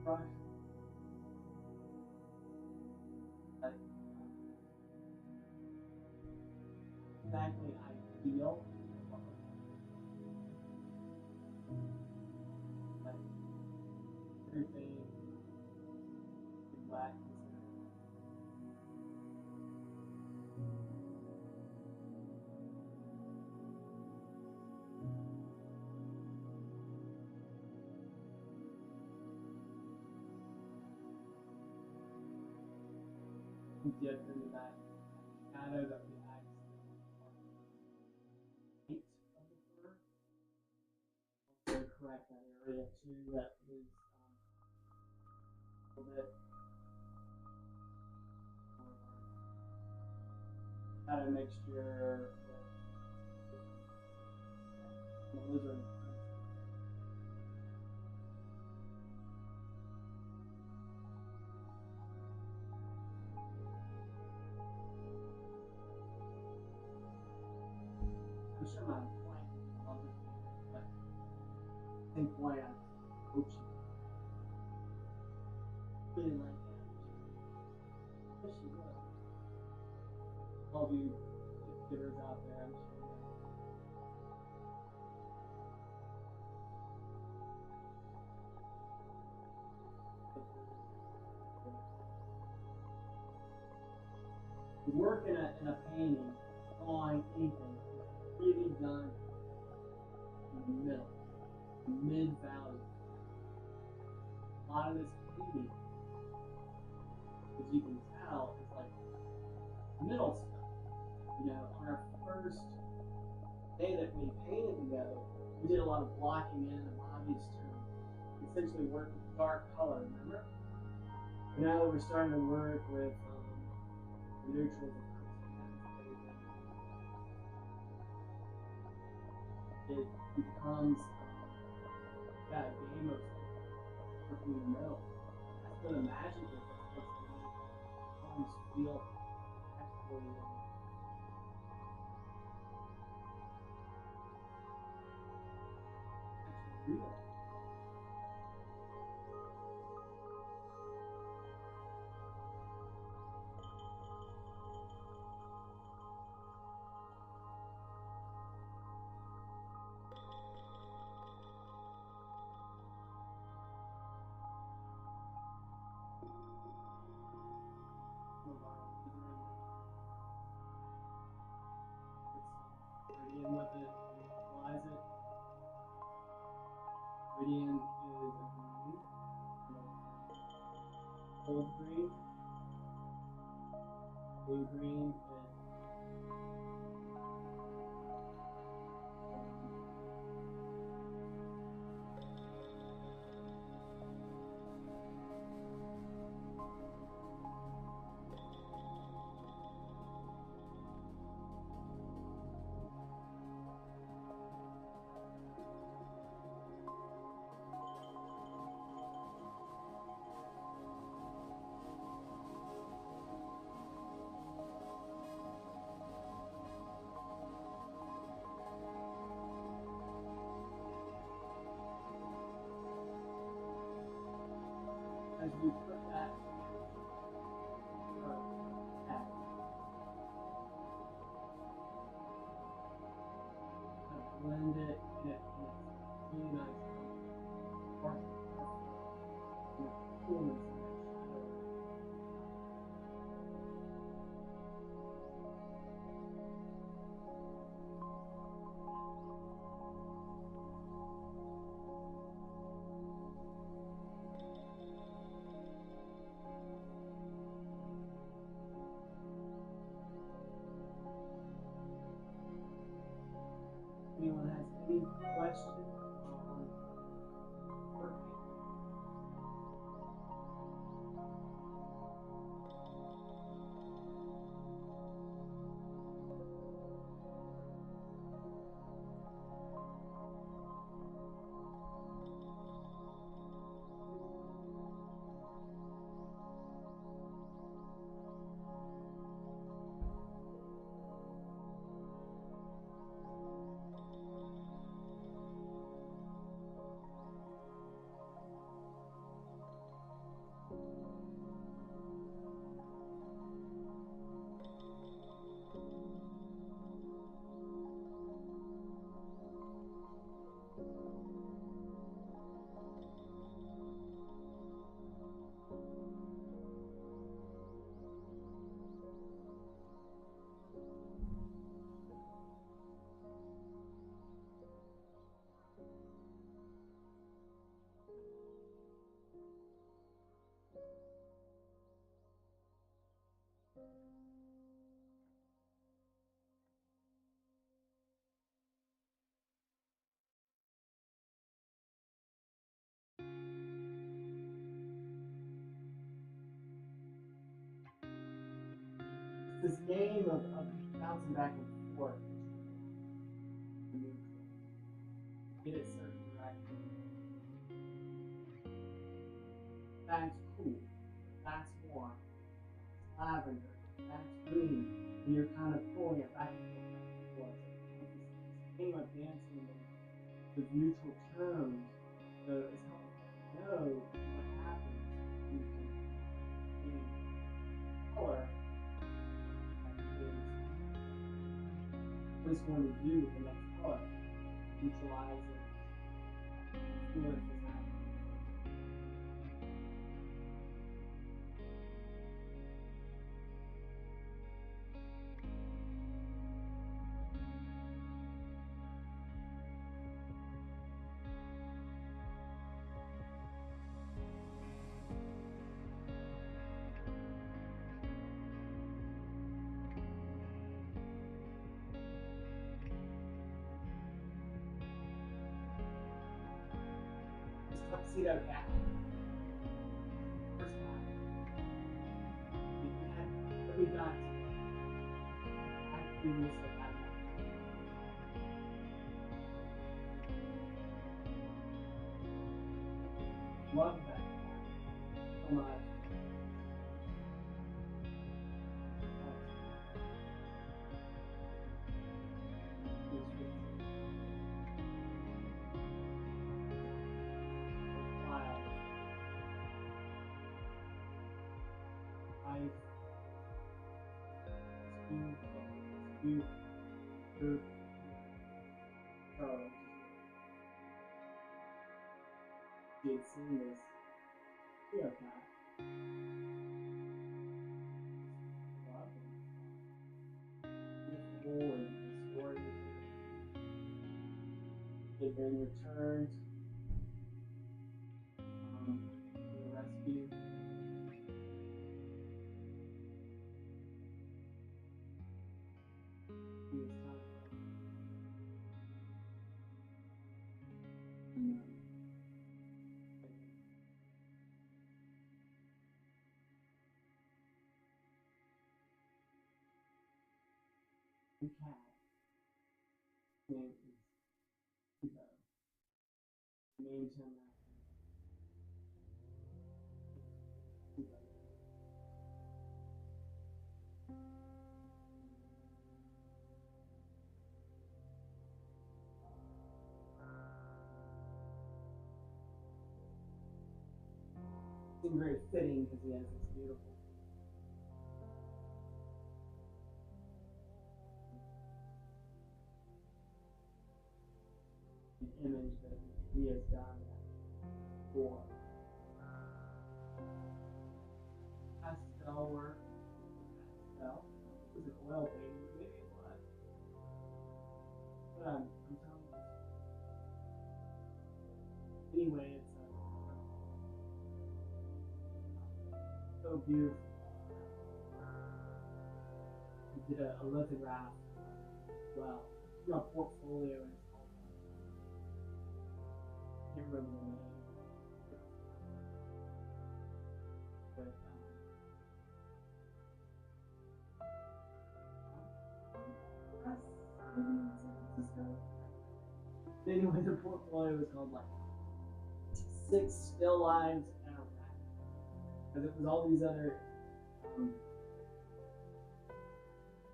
Brush. Like, exactly ideal. Like everything black. Dip into that shadow that we accent height of the fur. Also correct that area too that is a little bit more of our shadow mixture with the lizard. I'm sure my wife would love this, but I think why I'm coaching really like that. Yes, she will. All of you gift givers out there, I'm sure that. The work in a painting, drawing anything, is really done in the middle, mid-value. A lot of this painting, as you can tell, is like middle stuff. You know, on our first day that we painted together, we did a lot of blocking in and obvious terms. Essentially work with dark color, remember? But now that we're starting to work with neutrals, it becomes that game of working in the middle. That's where the magic is. It's to make colors feel actually real. Meridian with it, neutralize it. Meridian is a green, gold green, blue green is as we put that kind of blend it in it's really nice dark coolness in that shadow. this game of bouncing back and forth. Get it certain direction. That's cool. That's warm. That's lavender. That's green. And you're kind of pulling it back and forth. This game of dancing with neutral tones. So it's helpful to know what happens when you can change color. What it's going to do with the next color. Neutralize it. Influence what's happening. Tuxedo Cat. First time. We got actually so bad. Love that so much. She had seen this Tuxedo Cat. Beautiful and story. It then returned to the rescue. He was time the cat name is Hugo. Named him after Hugo. Seemed very fitting because he has this beautiful image that he has done for pastel work. Pastel. Was it oil painting? Maybe it was. But I'm telling you. Anyway, it's so beautiful. He did a lithograph as well. It's a portfolio and I can't remember the name. But anyway, the portfolio was called like 6 Still Lives and a Rat. Because it was all these other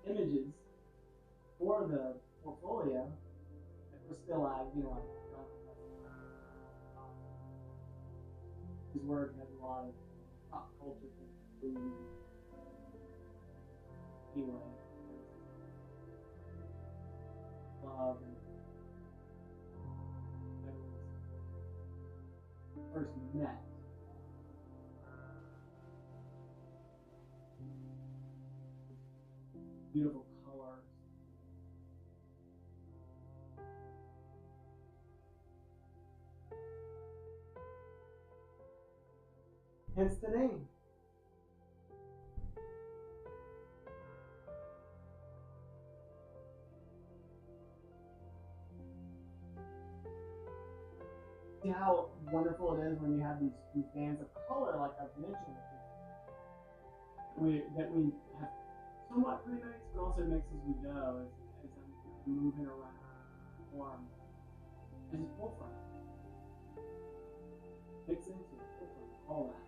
images for the portfolio that were still lives, you know, like his work has a lot of pop culture things. Anyway, love and first met. Beautiful colors. Hence the name. See how wonderful it is when you have these bands of color, like I've mentioned, that we have somewhat pre-mixed, but also mixed as we go as I'm moving around form. I just pull from it. Mix into it, pull from it, all that.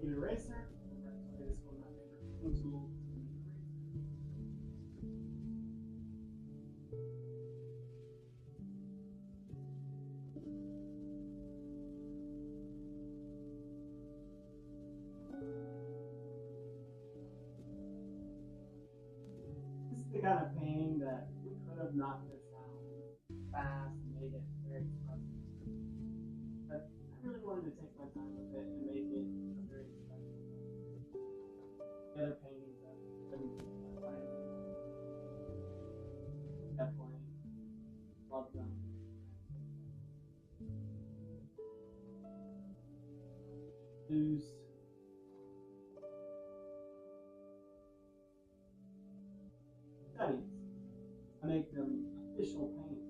Eraser. This is one of my favorite pen tools. This is the kind of painting that we could have knocked this out fast and made it very expressive. But I really wanted to take my time with it and make it a very special. The other paintings that been definitely love them. Use studies. I make them official paintings.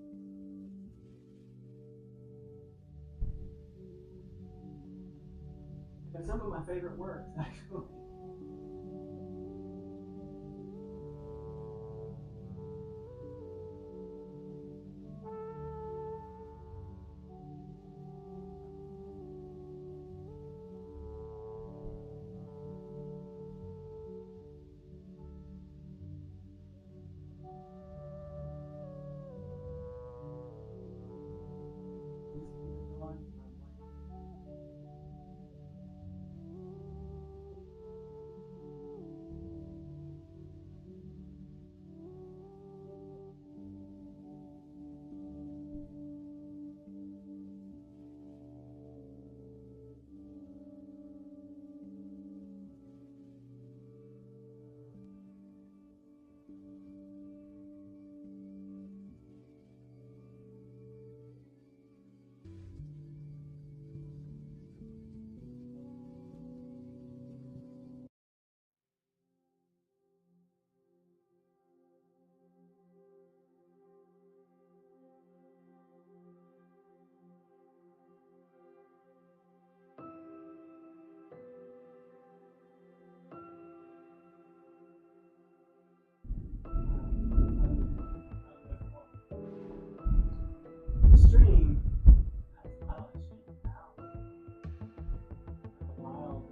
And some of my favorite works, actually. Stream has a lot of shape out. A wild.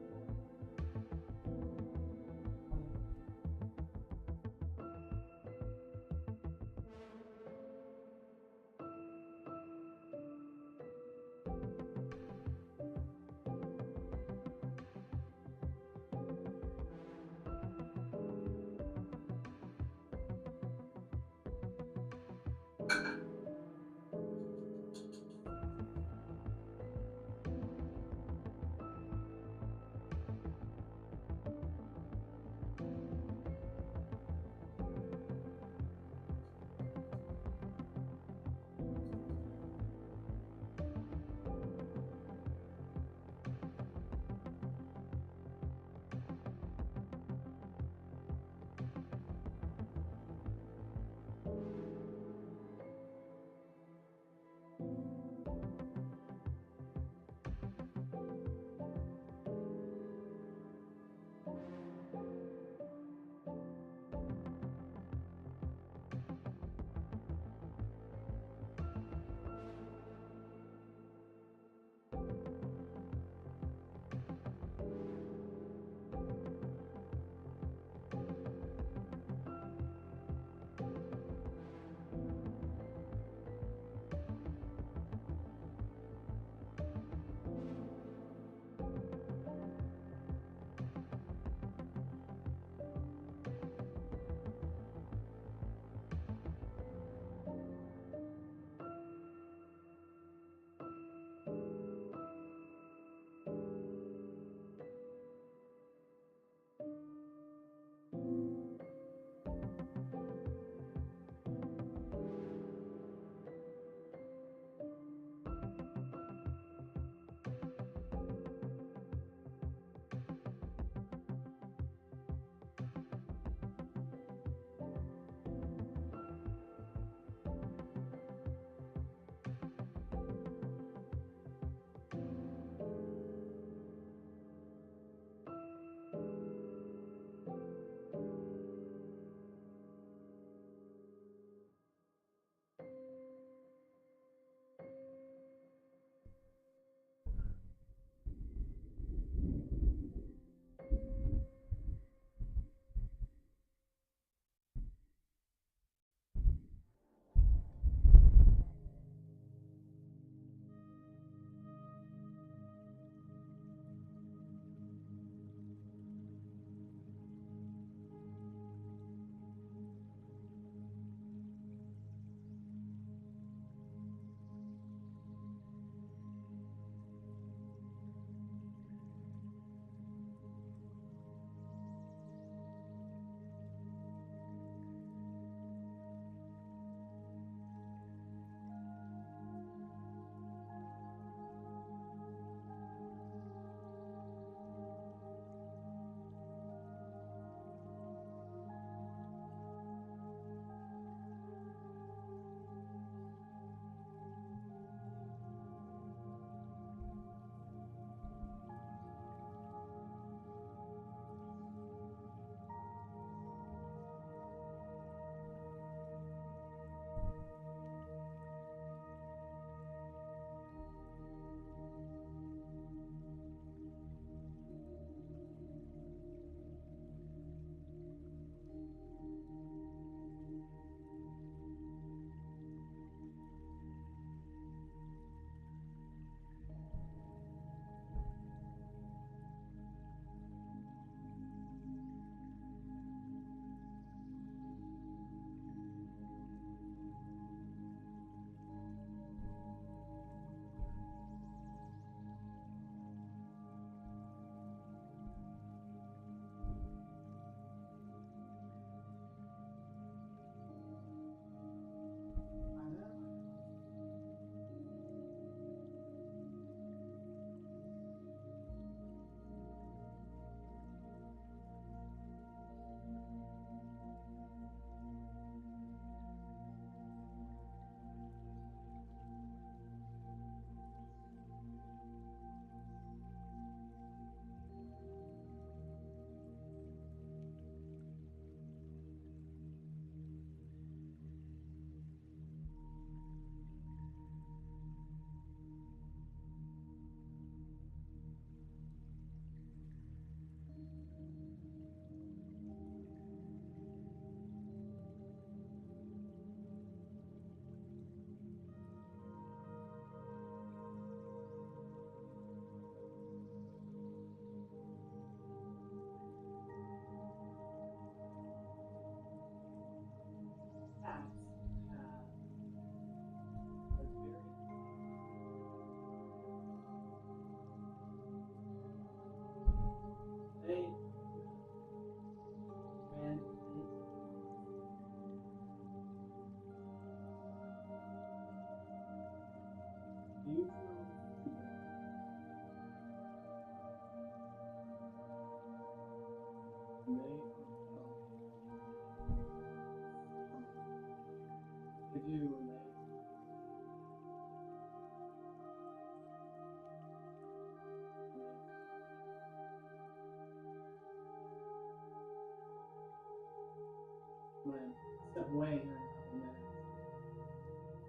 Step away here in a couple minutes.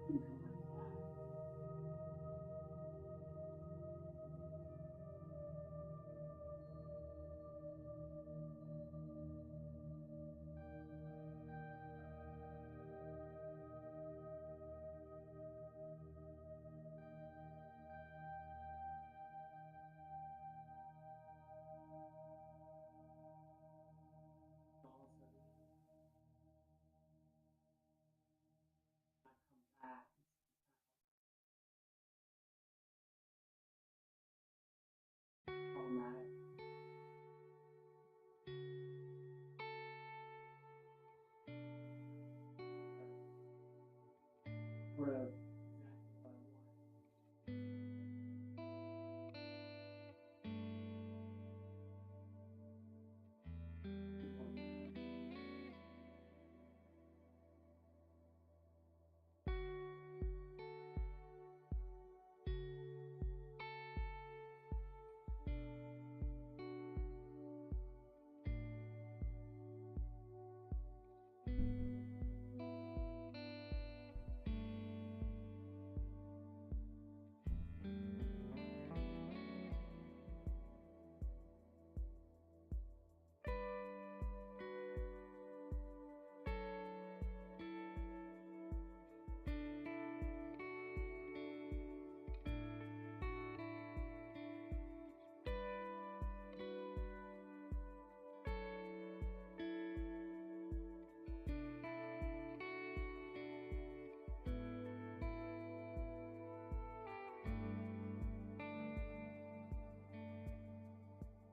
You can come right back. Problematic. Sort of exactly what I want.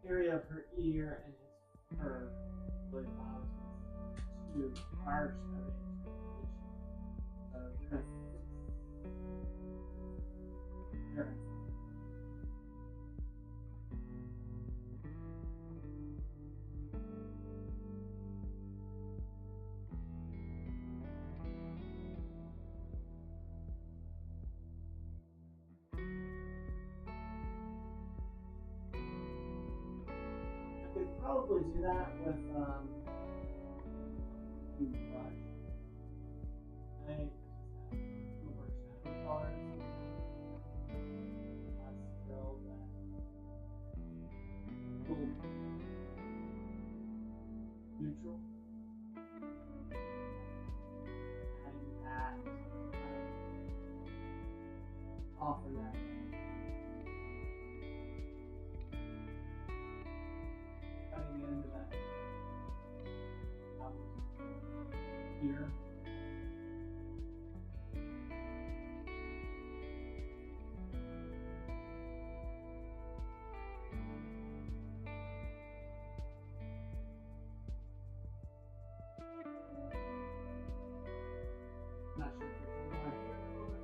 Area of her ear and his fur really bothers me. Too harsh of a transition. So we're gonna there. I could probably do that with toothbrush. I just have more shadow colors. Still that little neutral. Adding that offer that. Cutting into that here. Not sure if it's on my hair a little bit.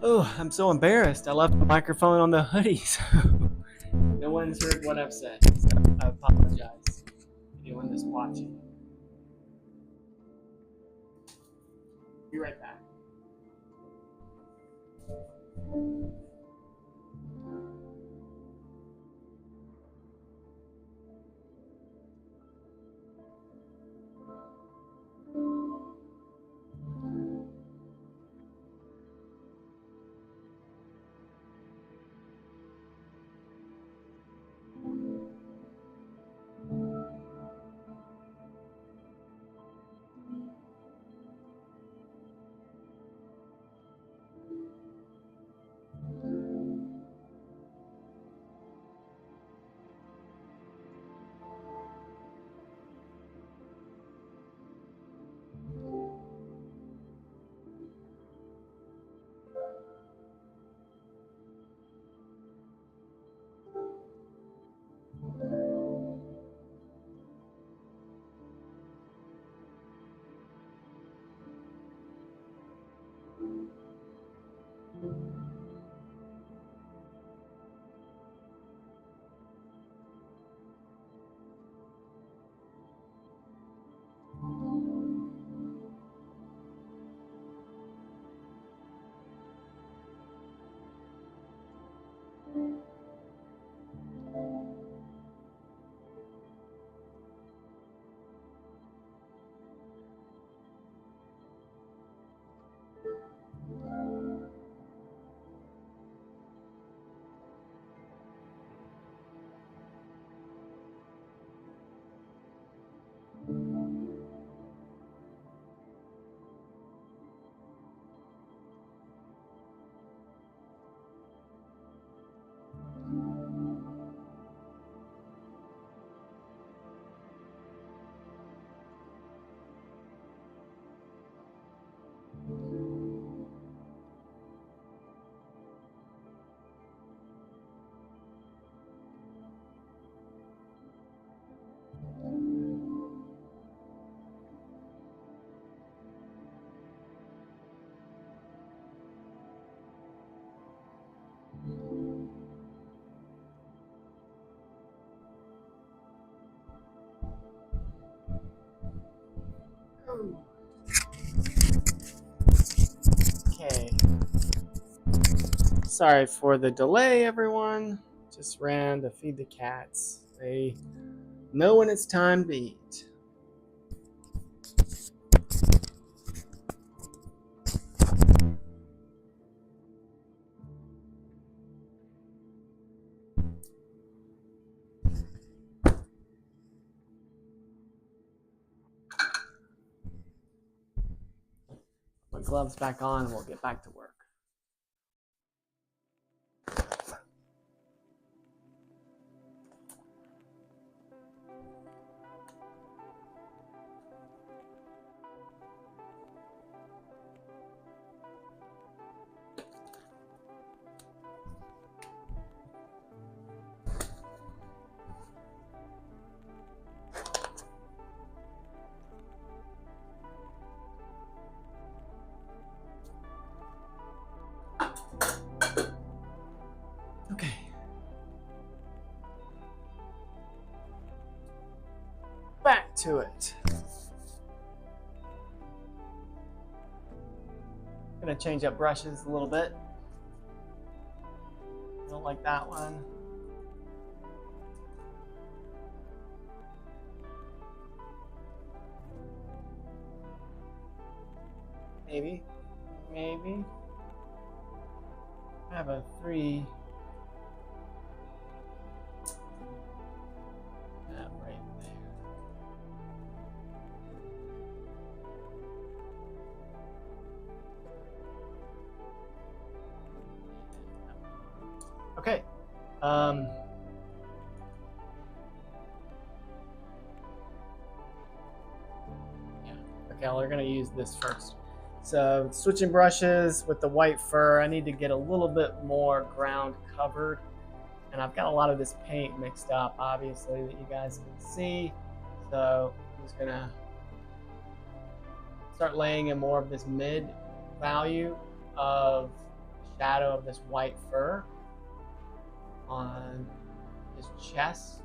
Oh, I'm so embarrassed. I left the microphone on the hoodie, so no one's heard what I've said. So I apologize. Anyone that's watching. Be right back. Sorry for the delay, everyone. Just ran to feed the cats. They know when it's time to eat. Put gloves back on and we'll get back to work. Okay. Back to it. I'm gonna change up brushes a little bit. Don't like that one. Maybe. I have a 3. That right there. Okay. Yeah. Okay, we're gonna use this first. So switching brushes with the white fur, I need to get a little bit more ground covered. And I've got a lot of this paint mixed up, obviously, that you guys can see. So I'm just gonna start laying in more of this mid value of shadow of this white fur on his chest.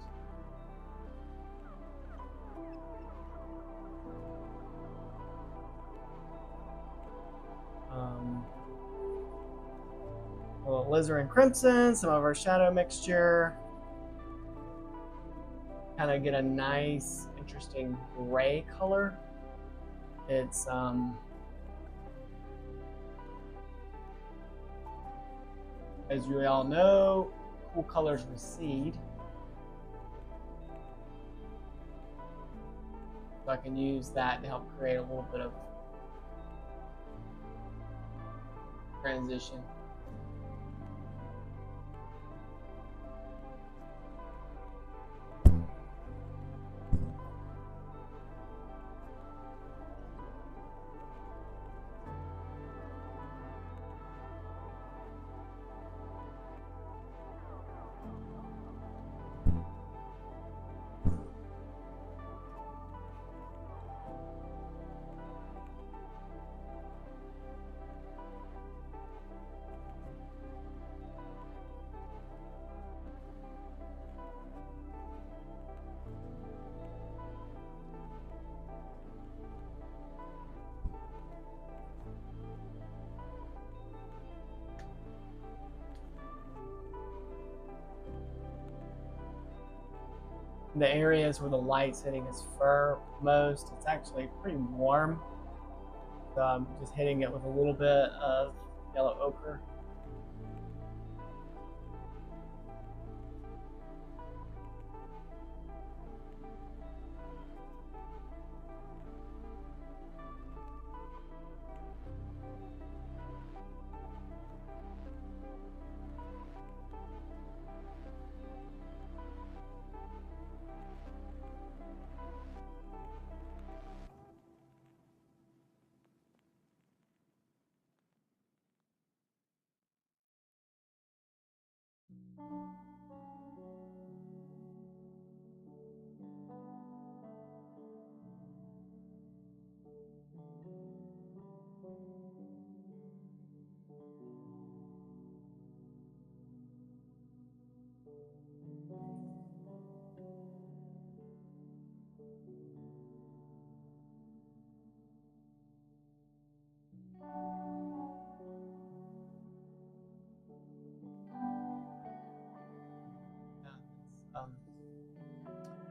A little alizarin crimson, some of our shadow mixture. Kind of get a nice, interesting gray color. It's as you all know, cool colors recede. So I can use that to help create a little bit of transition. The areas where the light's hitting his fur most, it's actually pretty warm. So I'm just hitting it with a little bit of yellow ochre.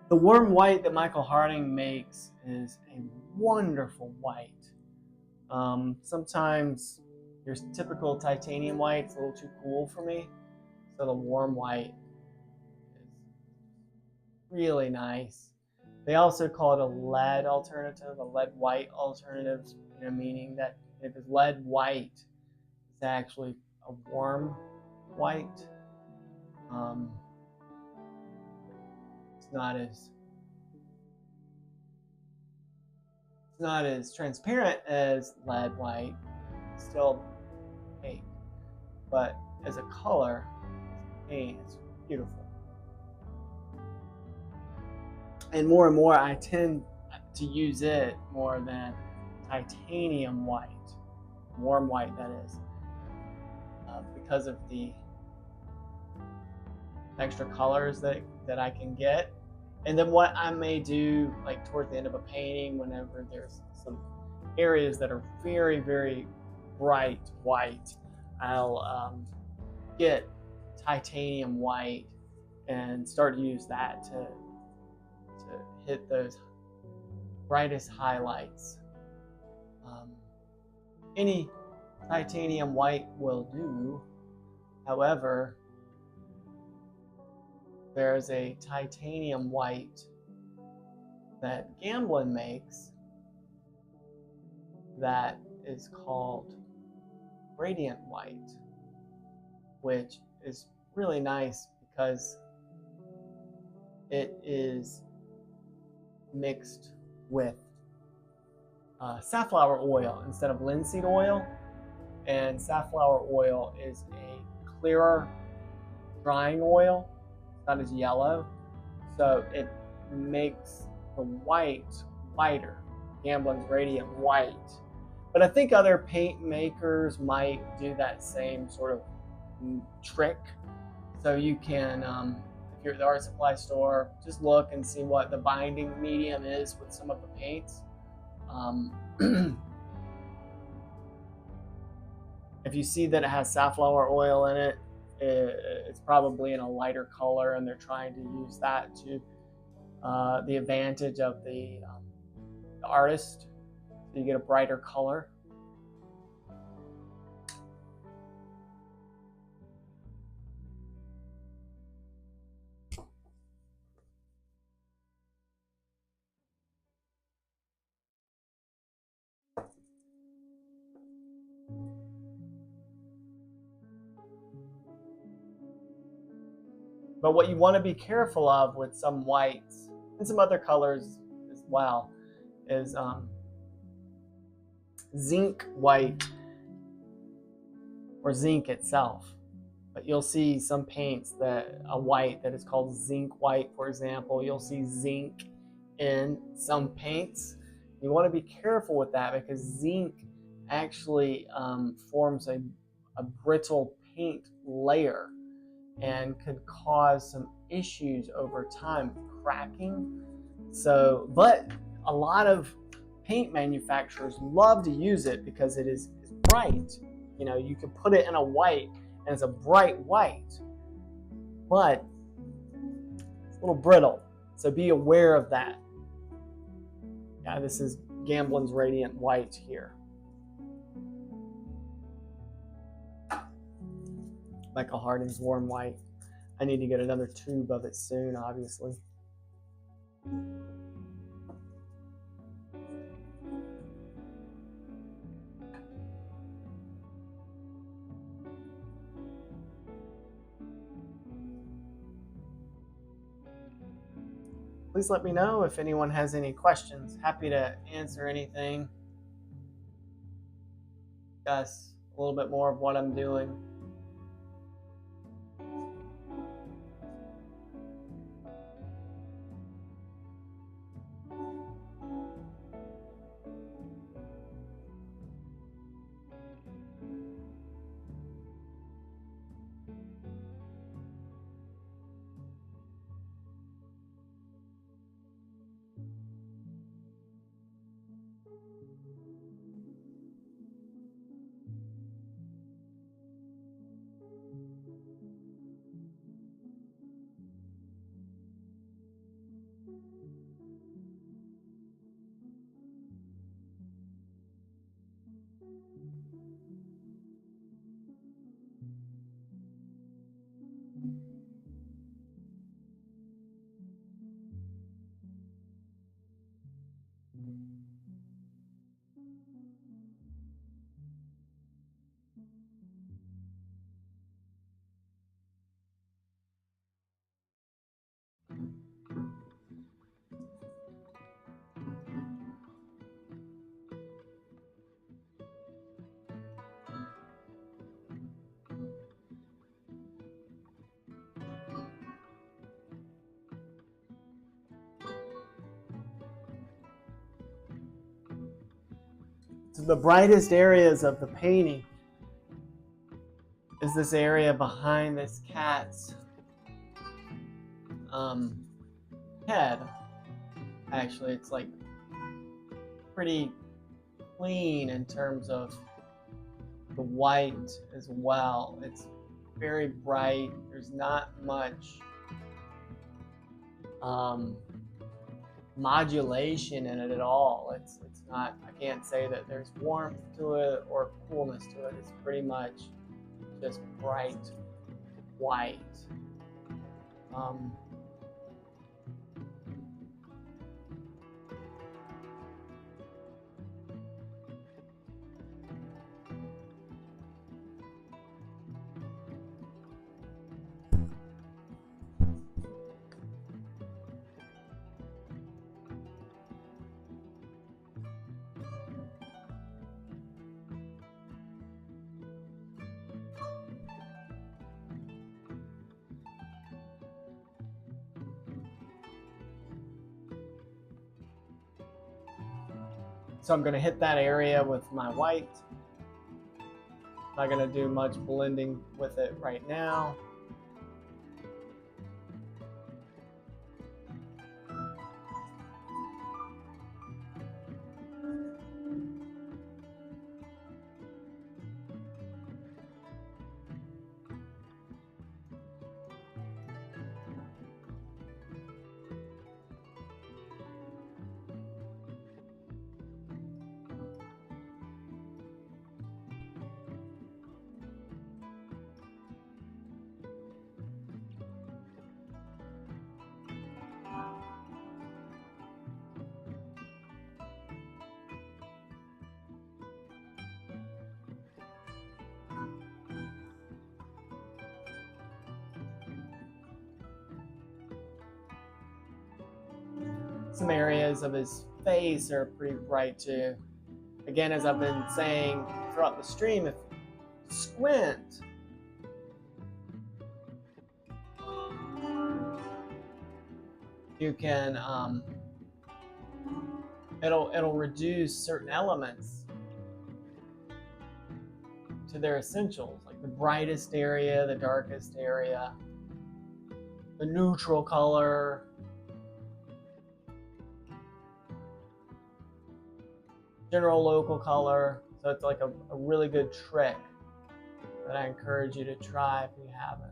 The warm white that Michael Harding makes is a wonderful white. Sometimes your typical titanium white is a little too cool for me, so the warm white is really nice. They also call it a lead alternative, a lead white alternative, meaning that if it's lead white, it's actually a warm white. It's not as transparent as lead white. It's still opaque, but as a color, it's beautiful. And more, I tend to use it more than titanium white, warm white that is, because of the extra colors that I can get. And then what I may do, like towards the end of a painting, whenever there's some areas that are very, very bright white, I'll get titanium white and start to use that to hit those brightest highlights. Any titanium white will do. However, there's a titanium white that Gamblin makes that is called Radiant White, which is really nice because it is mixed with safflower oil instead of linseed oil, and safflower oil is a clearer drying oil, not as yellow, so it makes the white whiter. Gamblin's Radiant White. But I think other paint makers might do that same sort of trick. So you can, if you're at the art supply store, just look and see what the binding medium is with some of the paints. If you see that it has safflower oil in it, it's probably in a lighter color, and they're trying to use that to the advantage of the artist, so you get a brighter color. But what you want to be careful of with some whites and some other colors as well is zinc white or zinc itself. But you'll see some paints that a white that is called zinc white, for example. You'll see zinc in some paints. You want to be careful with that because zinc actually forms a brittle paint layer and could cause some issues over time, cracking. So, but a lot of paint manufacturers love to use it because it is bright. You know, you can put it in a white and it's a bright white, but it's a little brittle. So be aware of that. Yeah, this is Gamblin's Radiant White here. Michael Harding's Warm White. I need to get another tube of it soon, obviously. Please let me know if anyone has any questions. Happy to answer anything. Discuss a little bit more of what I'm doing. So the brightest areas of the painting is this area behind this cat's head. Actually, it's like pretty clean in terms of the white as well. It's very bright. There's not much modulation in it at all. It's not, I can't say that there's warmth to it or coolness to it. It's pretty much just bright white. So I'm going to hit that area with my white. Not going to do much blending with it right now. Some areas of his face are pretty bright too. Again, as I've been saying throughout the stream, if you squint, you can it'll reduce certain elements to their essentials, like the brightest area, the darkest area, the neutral color, general local color. So it's like a really good trick that I encourage you to try if you haven't.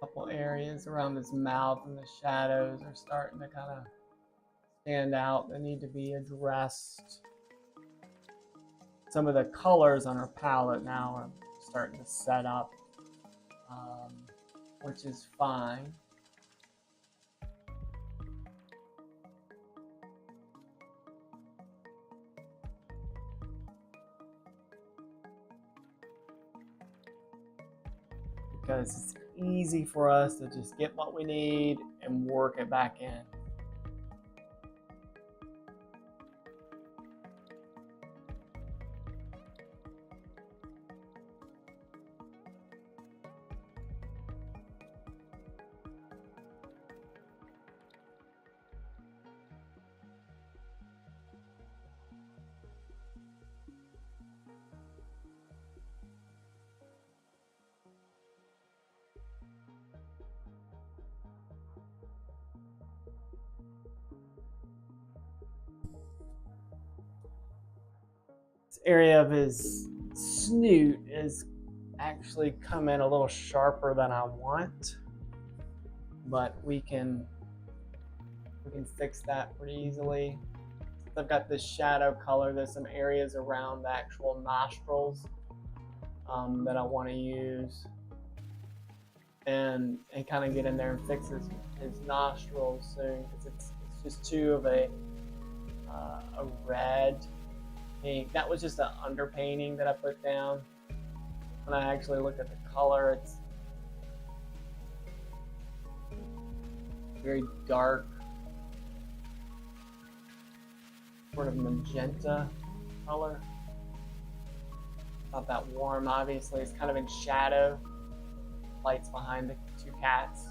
Couple areas around his mouth and the shadows are starting to kind of stand out. They need to be addressed. Some of the colors on our palette now are starting to set up, which is fine. Because it's easy for us to just get what we need and work it back in. area of his snoot is actually come in a little sharper than I want, but we can fix that pretty easily. I've got this shadow color. There's some areas around the actual nostrils that I want to use and kind of get in there and fix his nostrils soon, because it's just too of a red pink. That was just an underpainting that I put down. When I actually look at the color, it's very dark, sort of magenta color. Not that warm, obviously. It's kind of in shadow. Lights behind the two cats.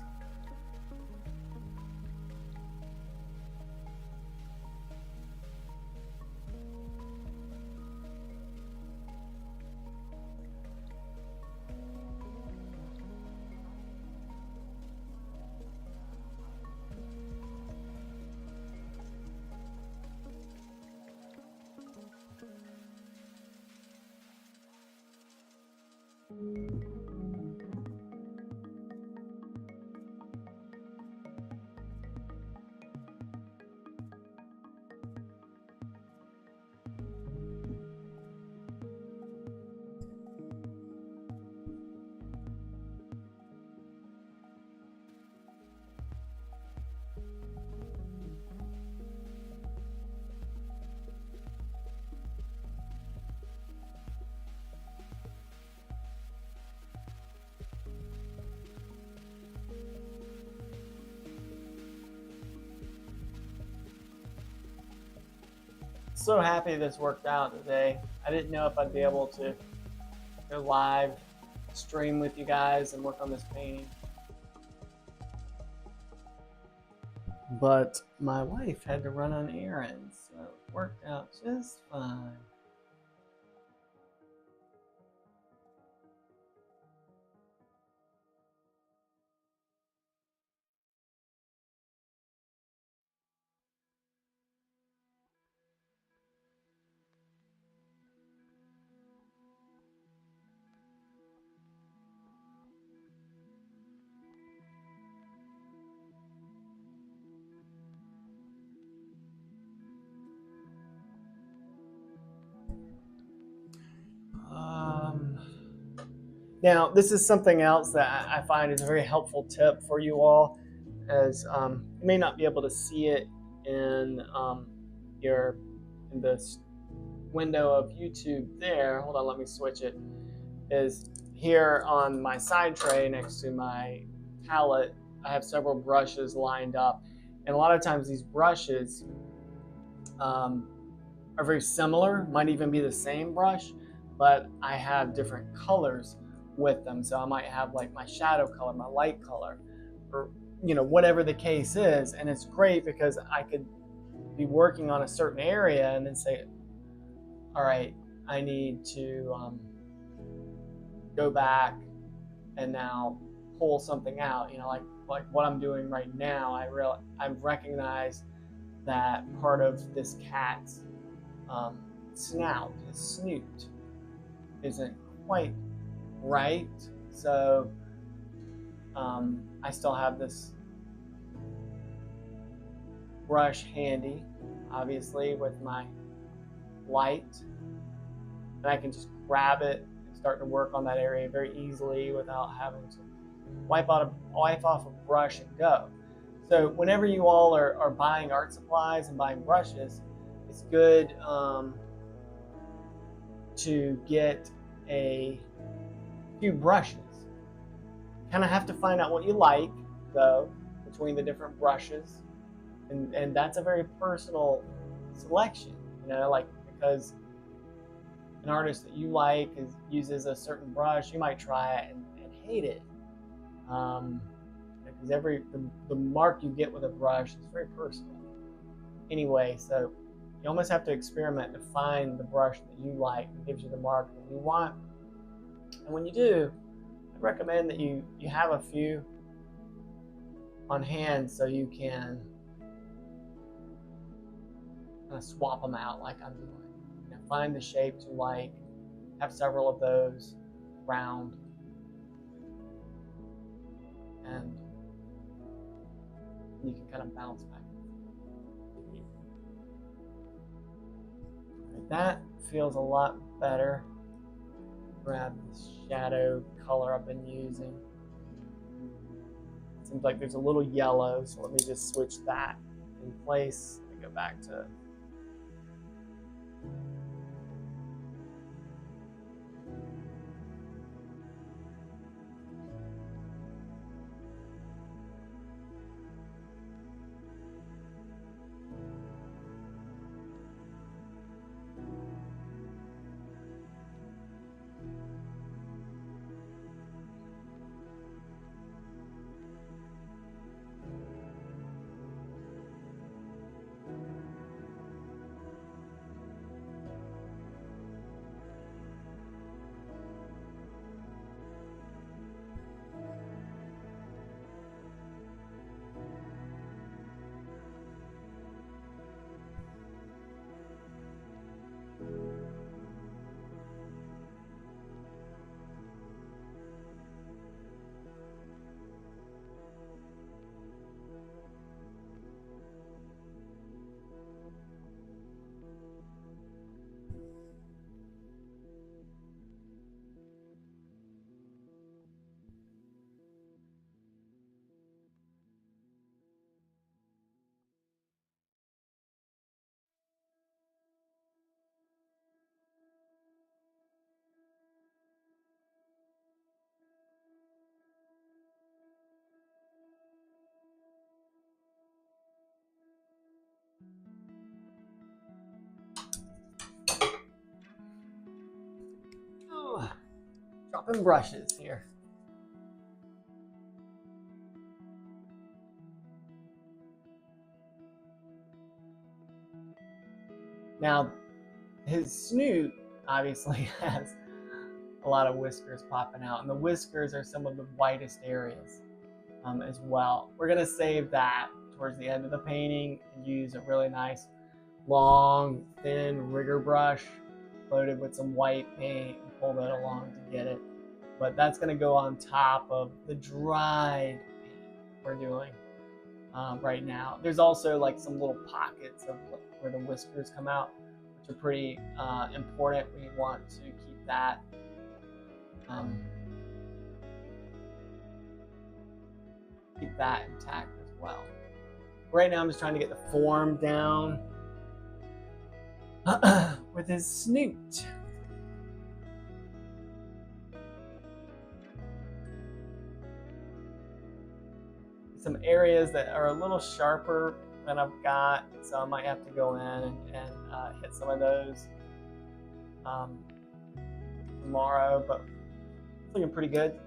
So happy this worked out today. I didn't know if I'd be able to go live, stream with you guys, and work on this painting. But my wife had to run on errands, so it worked out just fine. Now, this is something else that I find is a very helpful tip for you all, as you may not be able to see it in the window of YouTube there. Hold on, let me switch it. Is here on my side tray next to my palette, I have several brushes lined up, and a lot of times these brushes are very similar, might even be the same brush, but I have different colors with them. So I might have like my shadow color, my light color, or whatever the case is. And it's great because I could be working on a certain area and then say, all right, I need to go back and now pull something out. Like what I'm doing right now. I recognize that part of this cat's snout, his snoot, isn't quite right. So I still have this brush handy, obviously, with my light, and I can just grab it and start to work on that area very easily without having to wipe off a brush and go. So whenever you all are buying art supplies and buying brushes, it's good to get a few brushes. Kind of have to find out what you like, though, between the different brushes, and that's a very personal selection, because an artist that you like uses a certain brush, you might try it and hate it, because the mark you get with a brush is very personal. Anyway, so you almost have to experiment to find the brush that you like that gives you the mark that you want. And when you do, I recommend that you have a few on hand so you can kind of swap them out like I'm doing. find the shapes you like, have several of those round, and you can kind of bounce back. That feels a lot better. Grab the shadow color I've been using. Seems like there's a little yellow, so let me just switch that in place and go back to dropping brushes here. Now, his snoot obviously has a lot of whiskers popping out, and the whiskers are some of the whitest areas as well. We're gonna save that towards the end of the painting and use a really nice, long, thin rigger brush loaded with some white paint and pull that along to get it. But that's gonna go on top of the dried paint we're doing right now. There's also like some little pockets of where the whiskers come out, which are pretty important. We want to keep that intact as well. Right now I'm just trying to get the form down with his snoot. Some areas that are a little sharper than I've got, so I might have to go in and hit some of those tomorrow, but it's looking pretty good.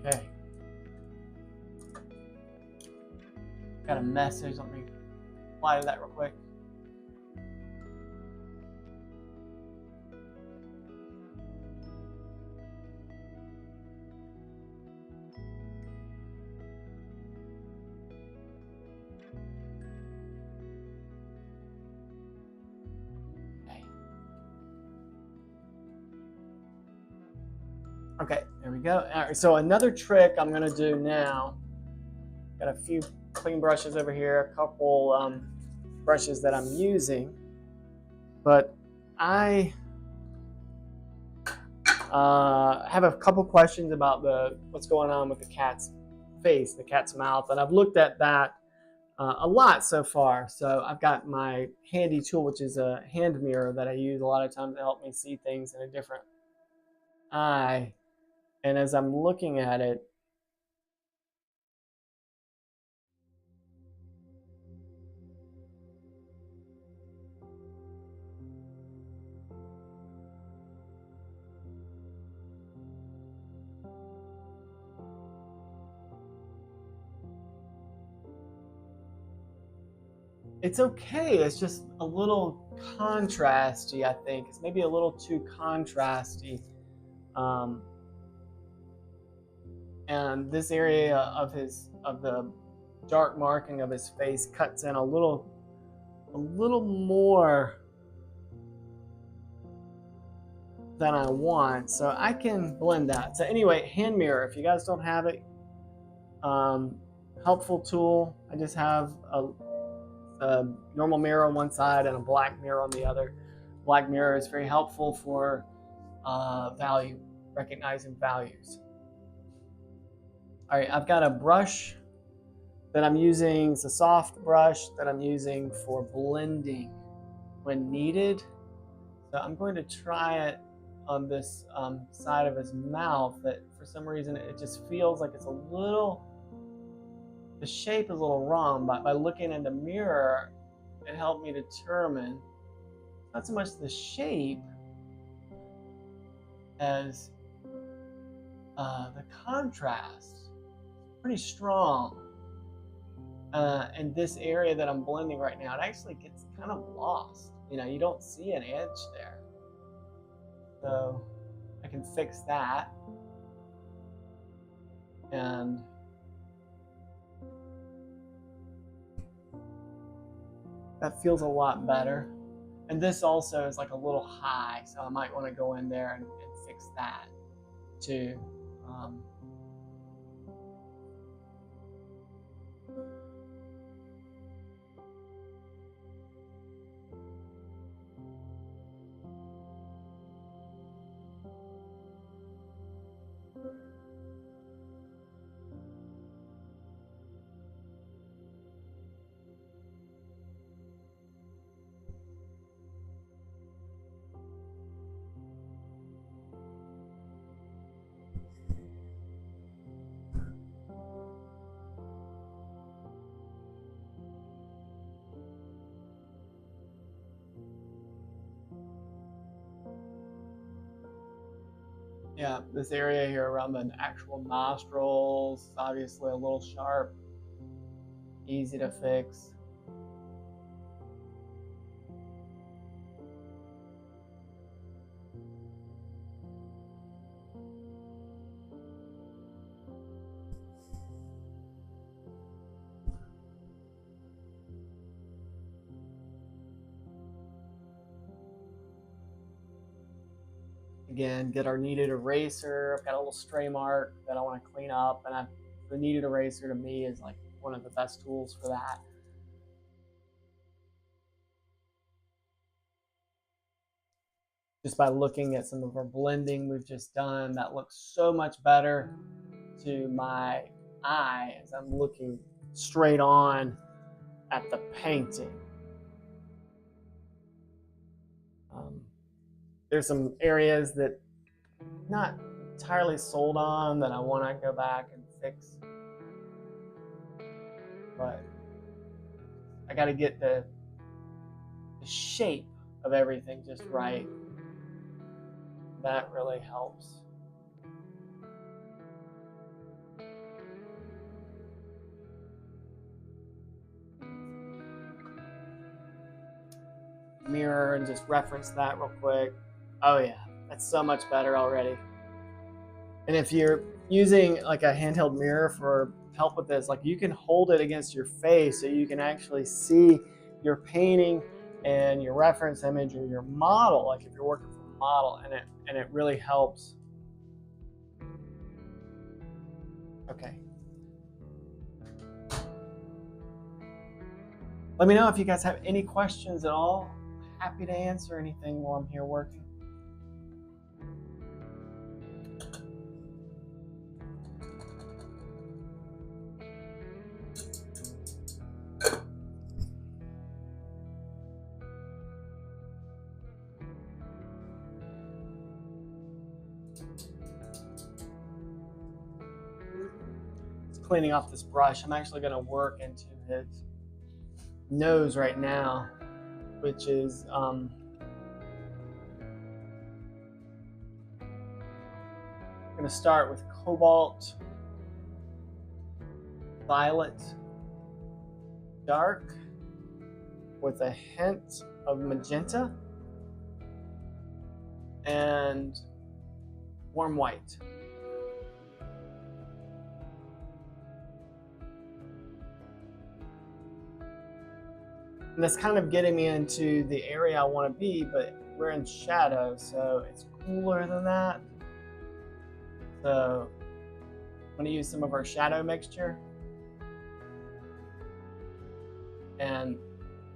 Okay. Got a message. Let me reply to that real quick. Okay, there we go. All right, so another trick I'm gonna do now. Got a few clean brushes over here, a couple brushes that I'm using, but I have a couple questions about what's going on with the cat's face, the cat's mouth, and I've looked at that a lot so far. So I've got my handy tool, which is a hand mirror that I use a lot of times to help me see things in a different eye. And as I'm looking at it, it's okay. It's just a little contrasty, I think. It's maybe a little too contrasty. And this area of the dark marking of his face cuts in a little more than I want, so I can blend that. So anyway, hand mirror, if you guys don't have it, helpful tool. I just have a normal mirror on one side and a black mirror on the other. Black mirror is very helpful for recognizing values. All right, I've got a brush that I'm using. It's a soft brush that I'm using for blending when needed. So I'm going to try it on this side of his mouth that for some reason it just feels like it's the shape is a little wrong, but by looking in the mirror, it helped me determine not so much the shape as the contrast. Pretty strong. And this area that I'm blending right now, it actually gets kind of lost. You don't see an edge there. So I can fix that. And that feels a lot better. And this also is like a little high, so I might want to go in there and fix that too. Yeah, this area here around the actual nostrils is obviously a little sharp, easy to fix. Again, get our kneaded eraser. I've got a little stray mark that I want to clean up, and the kneaded eraser to me is like one of the best tools for that. Just by looking at some of our blending we've just done, that looks so much better to my eye as I'm looking straight on at the painting. There's some areas that I'm not entirely sold on that I want to go back and fix, but I got to get the shape of everything just right. That really helps. Mirror and just reference that real quick. Oh yeah, that's so much better already. And if you're using like a handheld mirror for help with this, like you can hold it against your face so you can actually see your painting and your reference image or your model, like if you're working from a model, and it really helps. Okay. Let me know if you guys have any questions at all. Happy to answer anything while I'm here working. Cleaning off this brush, I'm actually going to work into his nose right now, which is I'm going to start with cobalt violet dark with a hint of magenta, and warm white. And that's kind of getting me into the area I want to be, but we're in shadow, so it's cooler than that. So I'm going to use some of our shadow mixture and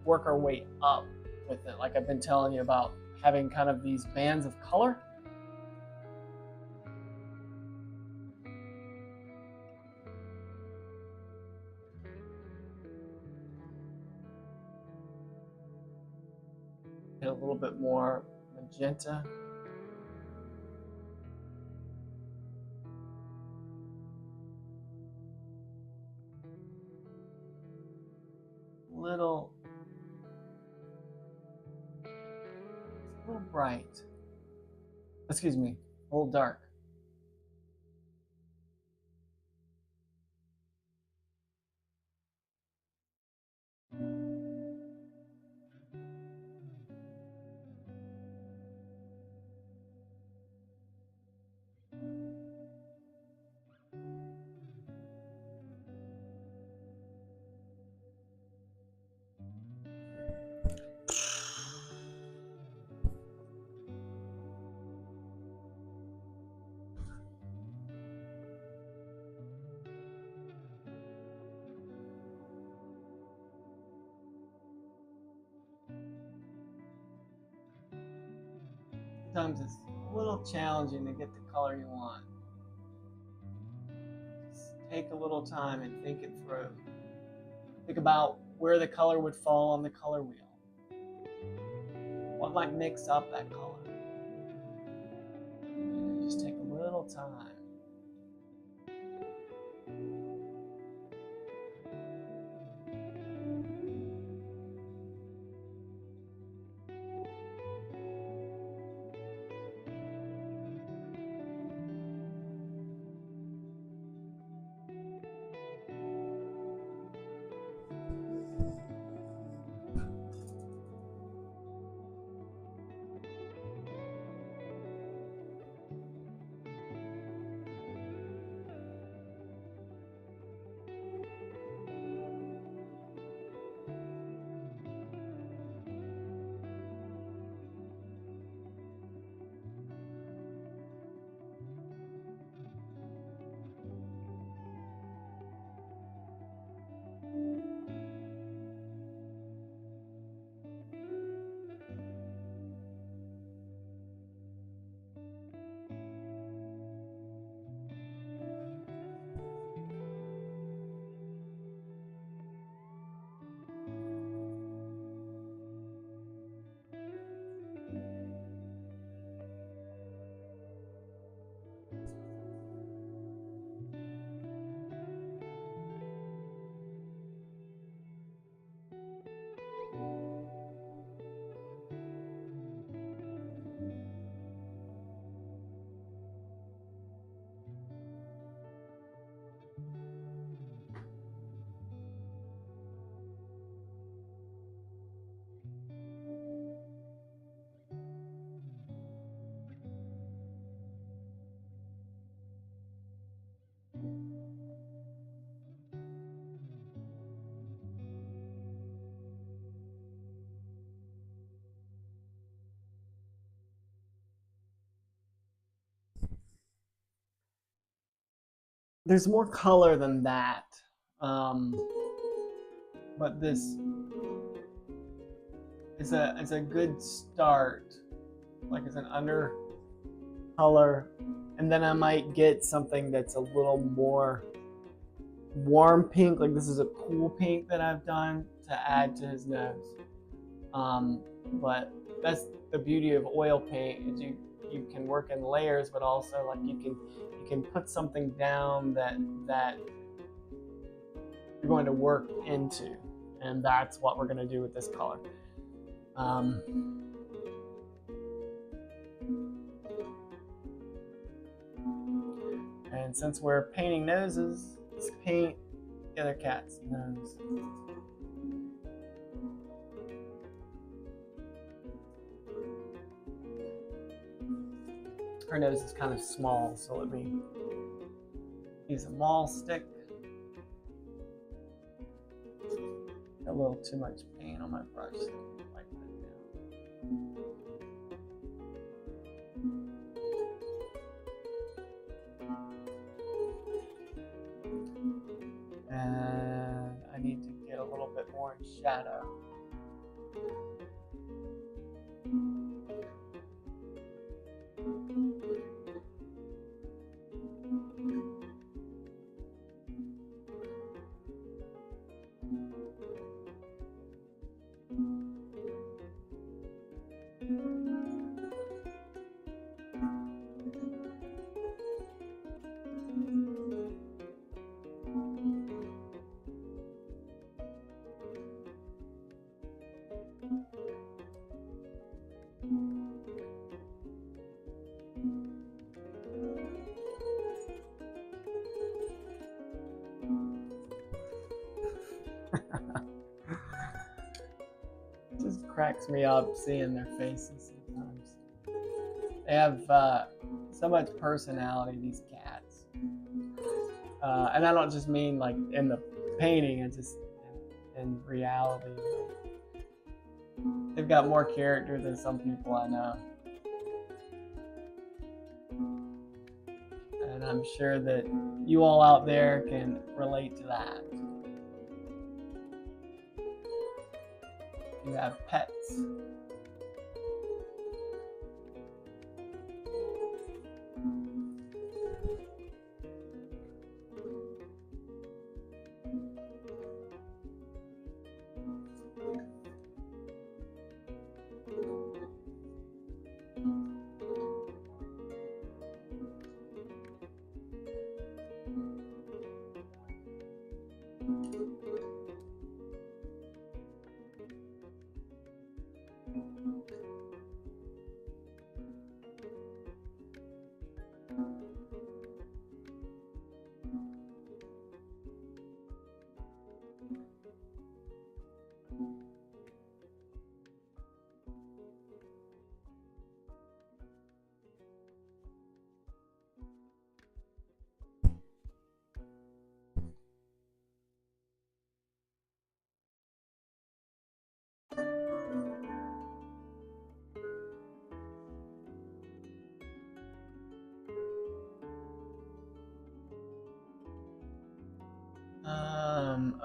work our way up with it, like I've been telling you about having kind of these bands of color. Get a little bit more magenta. Little bright. Excuse me, a little dark. Sometimes it's a little challenging to get the color you want. Just take a little time and think it through. Think about where the color would fall on the color wheel. What might mix up that color? And just take a little time. There's more color than that, but this is a good start, like it's an under color, and then I might get something that's a little more warm pink, like this is a cool pink that I've done to add to his nose. But that's the beauty of oil paint, is you can work in layers, but also like you can put something down that you're going to work into, and that's what we're going to do with this color. And since we're painting noses, let's paint the other cat's nose. Her nose is kind of small, so let me use a maul stick. A little too much paint on my brush, so wipe that down. And I need to get a little bit more in shadow. It just cracks me up seeing their faces sometimes. They have so much personality, these cats. And I don't just mean like in the painting, it's just in reality. They've got more character than some people I know. And I'm sure that you all out there can relate to that. You have pets.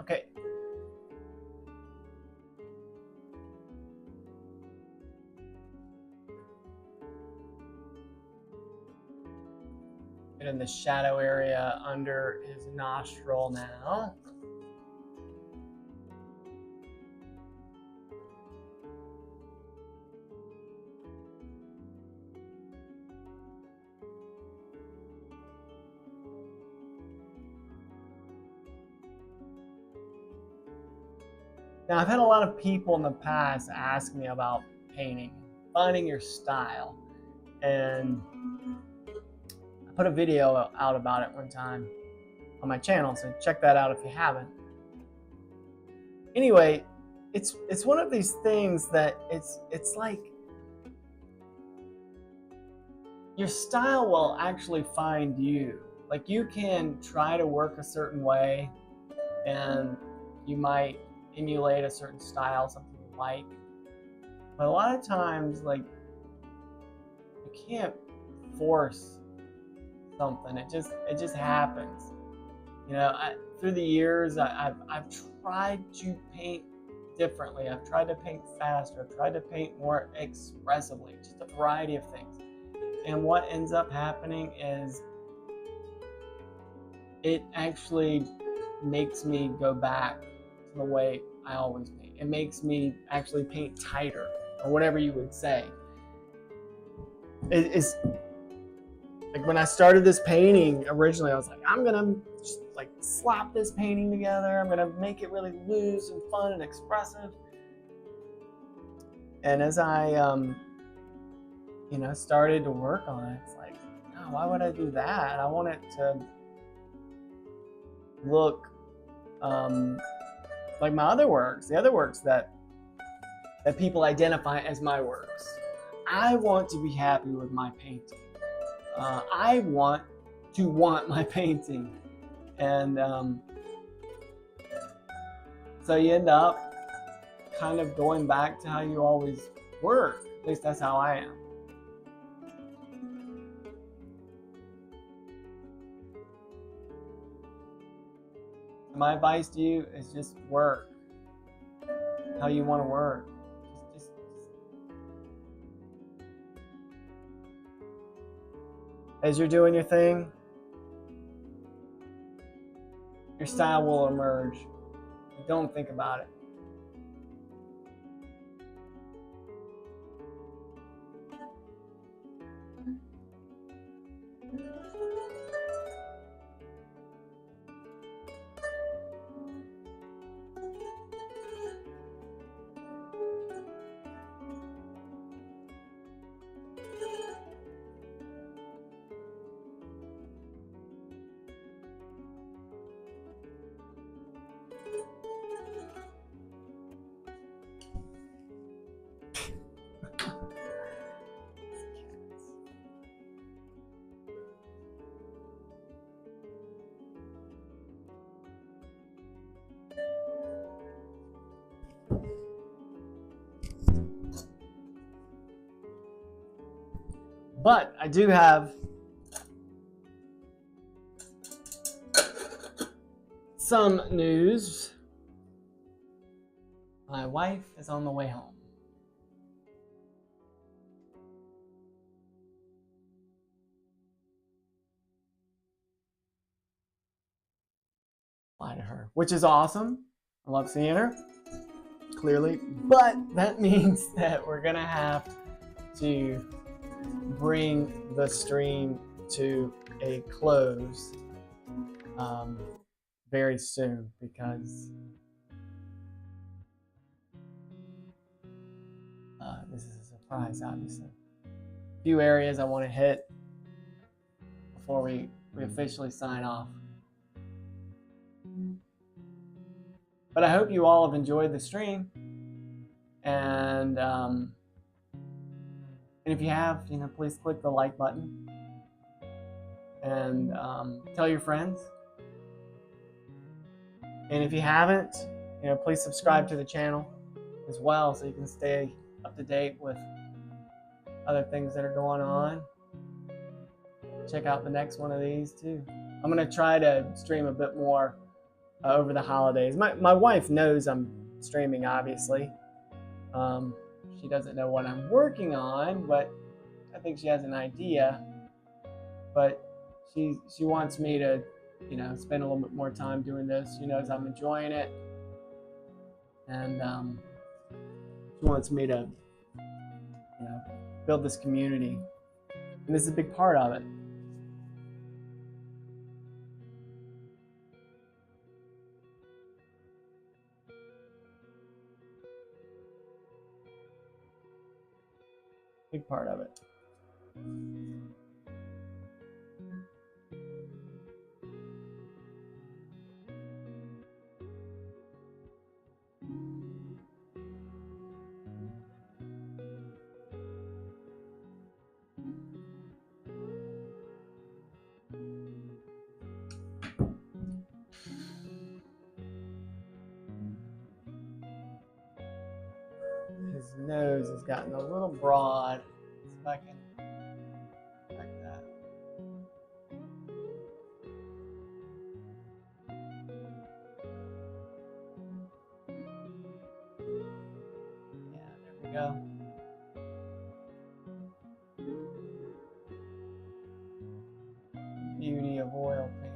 Okay. Get in the shadow area under his nostril now. Now, I've had a lot of people in the past ask me about painting, finding your style, and I put a video out about it one time on my channel, so check that out if you haven't. Anyway, it's one of these things that it's like your style will actually find you. Like, you can try to work a certain way, and you might emulate a certain style, something you like, but a lot of times, like, you can't force something. It just happens. You know, through the years, I've tried to paint differently. I've tried to paint faster. I've tried to paint more expressively, just a variety of things. And what ends up happening is it actually makes me go back to the way I always paint. It makes me actually paint tighter, or whatever you would say. It's like when I started this painting originally, I was like, I'm gonna just like slap this painting together. I'm gonna make it really loose and fun and expressive. And as I you know, started to work on it, it's like, no, why would I do that? I want it to look like my other works, the other works that people identify as my works. I want to be happy with my painting. I want to want my painting. And so you end up kind of going back to how you always were. At least that's how I am. My advice to you is just work how you want to work. Just as you're doing your thing, your style will emerge. Don't think about it. But I do have some news. My wife is on the way home. Bye to her, which is awesome. I love seeing her, clearly. But that means that we're gonna have to bring the stream to a close very soon, because this is a surprise, obviously. A few areas I want to hit before we officially sign off. But I hope you all have enjoyed the stream, and if you have, please click the like button and tell your friends. And if you haven't, please subscribe to the channel as well, so you can stay up to date with other things that are going on. Check out the next one of these too. I'm gonna try to stream a bit more over the holidays. My wife knows I'm streaming, obviously. She doesn't know what I'm working on, but I think she has an idea. But she wants me to, spend a little bit more time doing this. She knows I'm enjoying it, and she wants me to, build this community, and this is a big part of it. Big part of it. His nose has gotten a little broad. See if I can correct that. Yeah, there we go. Beauty of oil paint.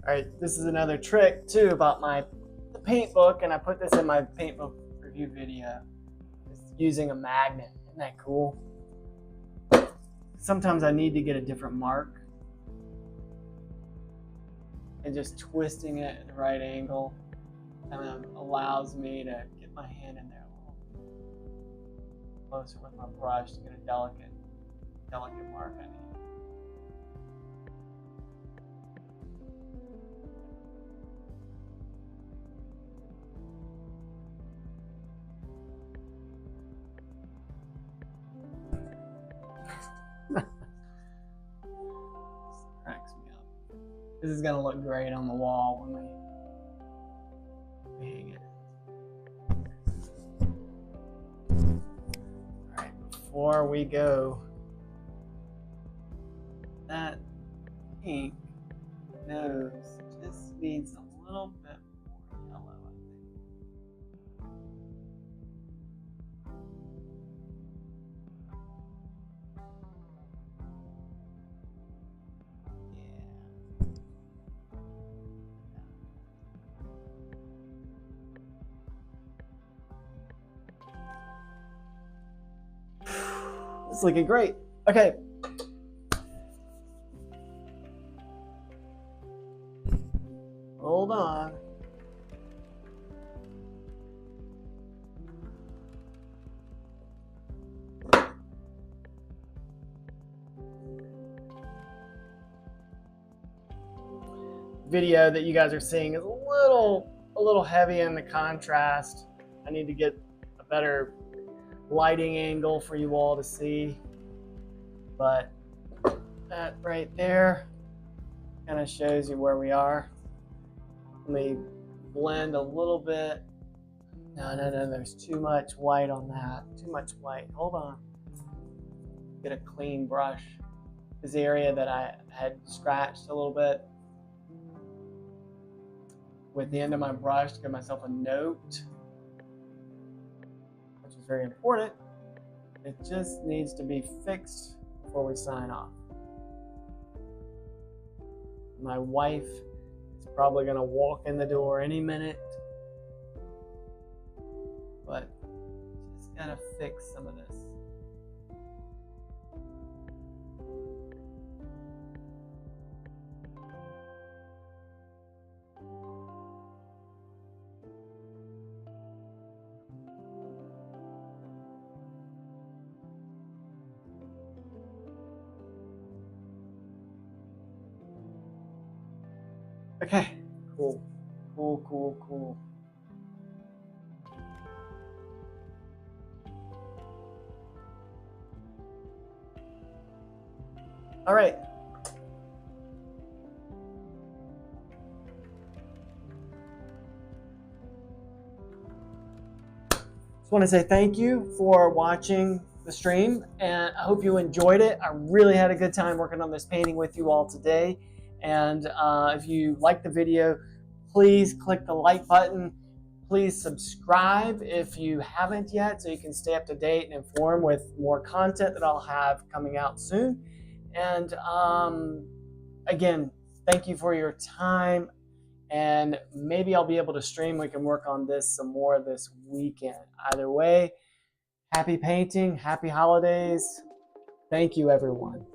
All right, this is another trick too about the paint book, and I put this in my paint book review video. It's using a magnet. Isn't that cool? Sometimes I need to get a different mark, and just twisting it at the right angle kind of allows me to get my hand in there a little closer with my brush to get a delicate mark I need. Cracks me up. This is gonna look great on the wall when we hang it. All right, before we go, that pink nose just needs a little bit more yellow, I think. It's looking great. Okay. Hold on. Video that you guys are seeing is a little heavy in the contrast. I need to get a better lighting angle for you all to see, but that right there kind of shows you where we are. Let me blend a little bit. No, there's too much white on that. Too much white. Hold on. Get a clean brush. This area that I had scratched a little bit with the end of my brush to give myself a note, which is very important. It just needs to be fixed before we sign off. My wife is probably going to walk in the door any minute, but just got to fix some of this. Okay, cool. All right. Just want to say thank you for watching the stream, and I hope you enjoyed it. I really had a good time working on this painting with you all today. And if you like the video, please click the like button. Please subscribe if you haven't yet, so you can stay up to date and informed with more content that I'll have coming out soon. And again, thank you for your time. And maybe I'll be able to stream. We can work on this some more this weekend. Either way, happy painting, happy holidays. Thank you, everyone.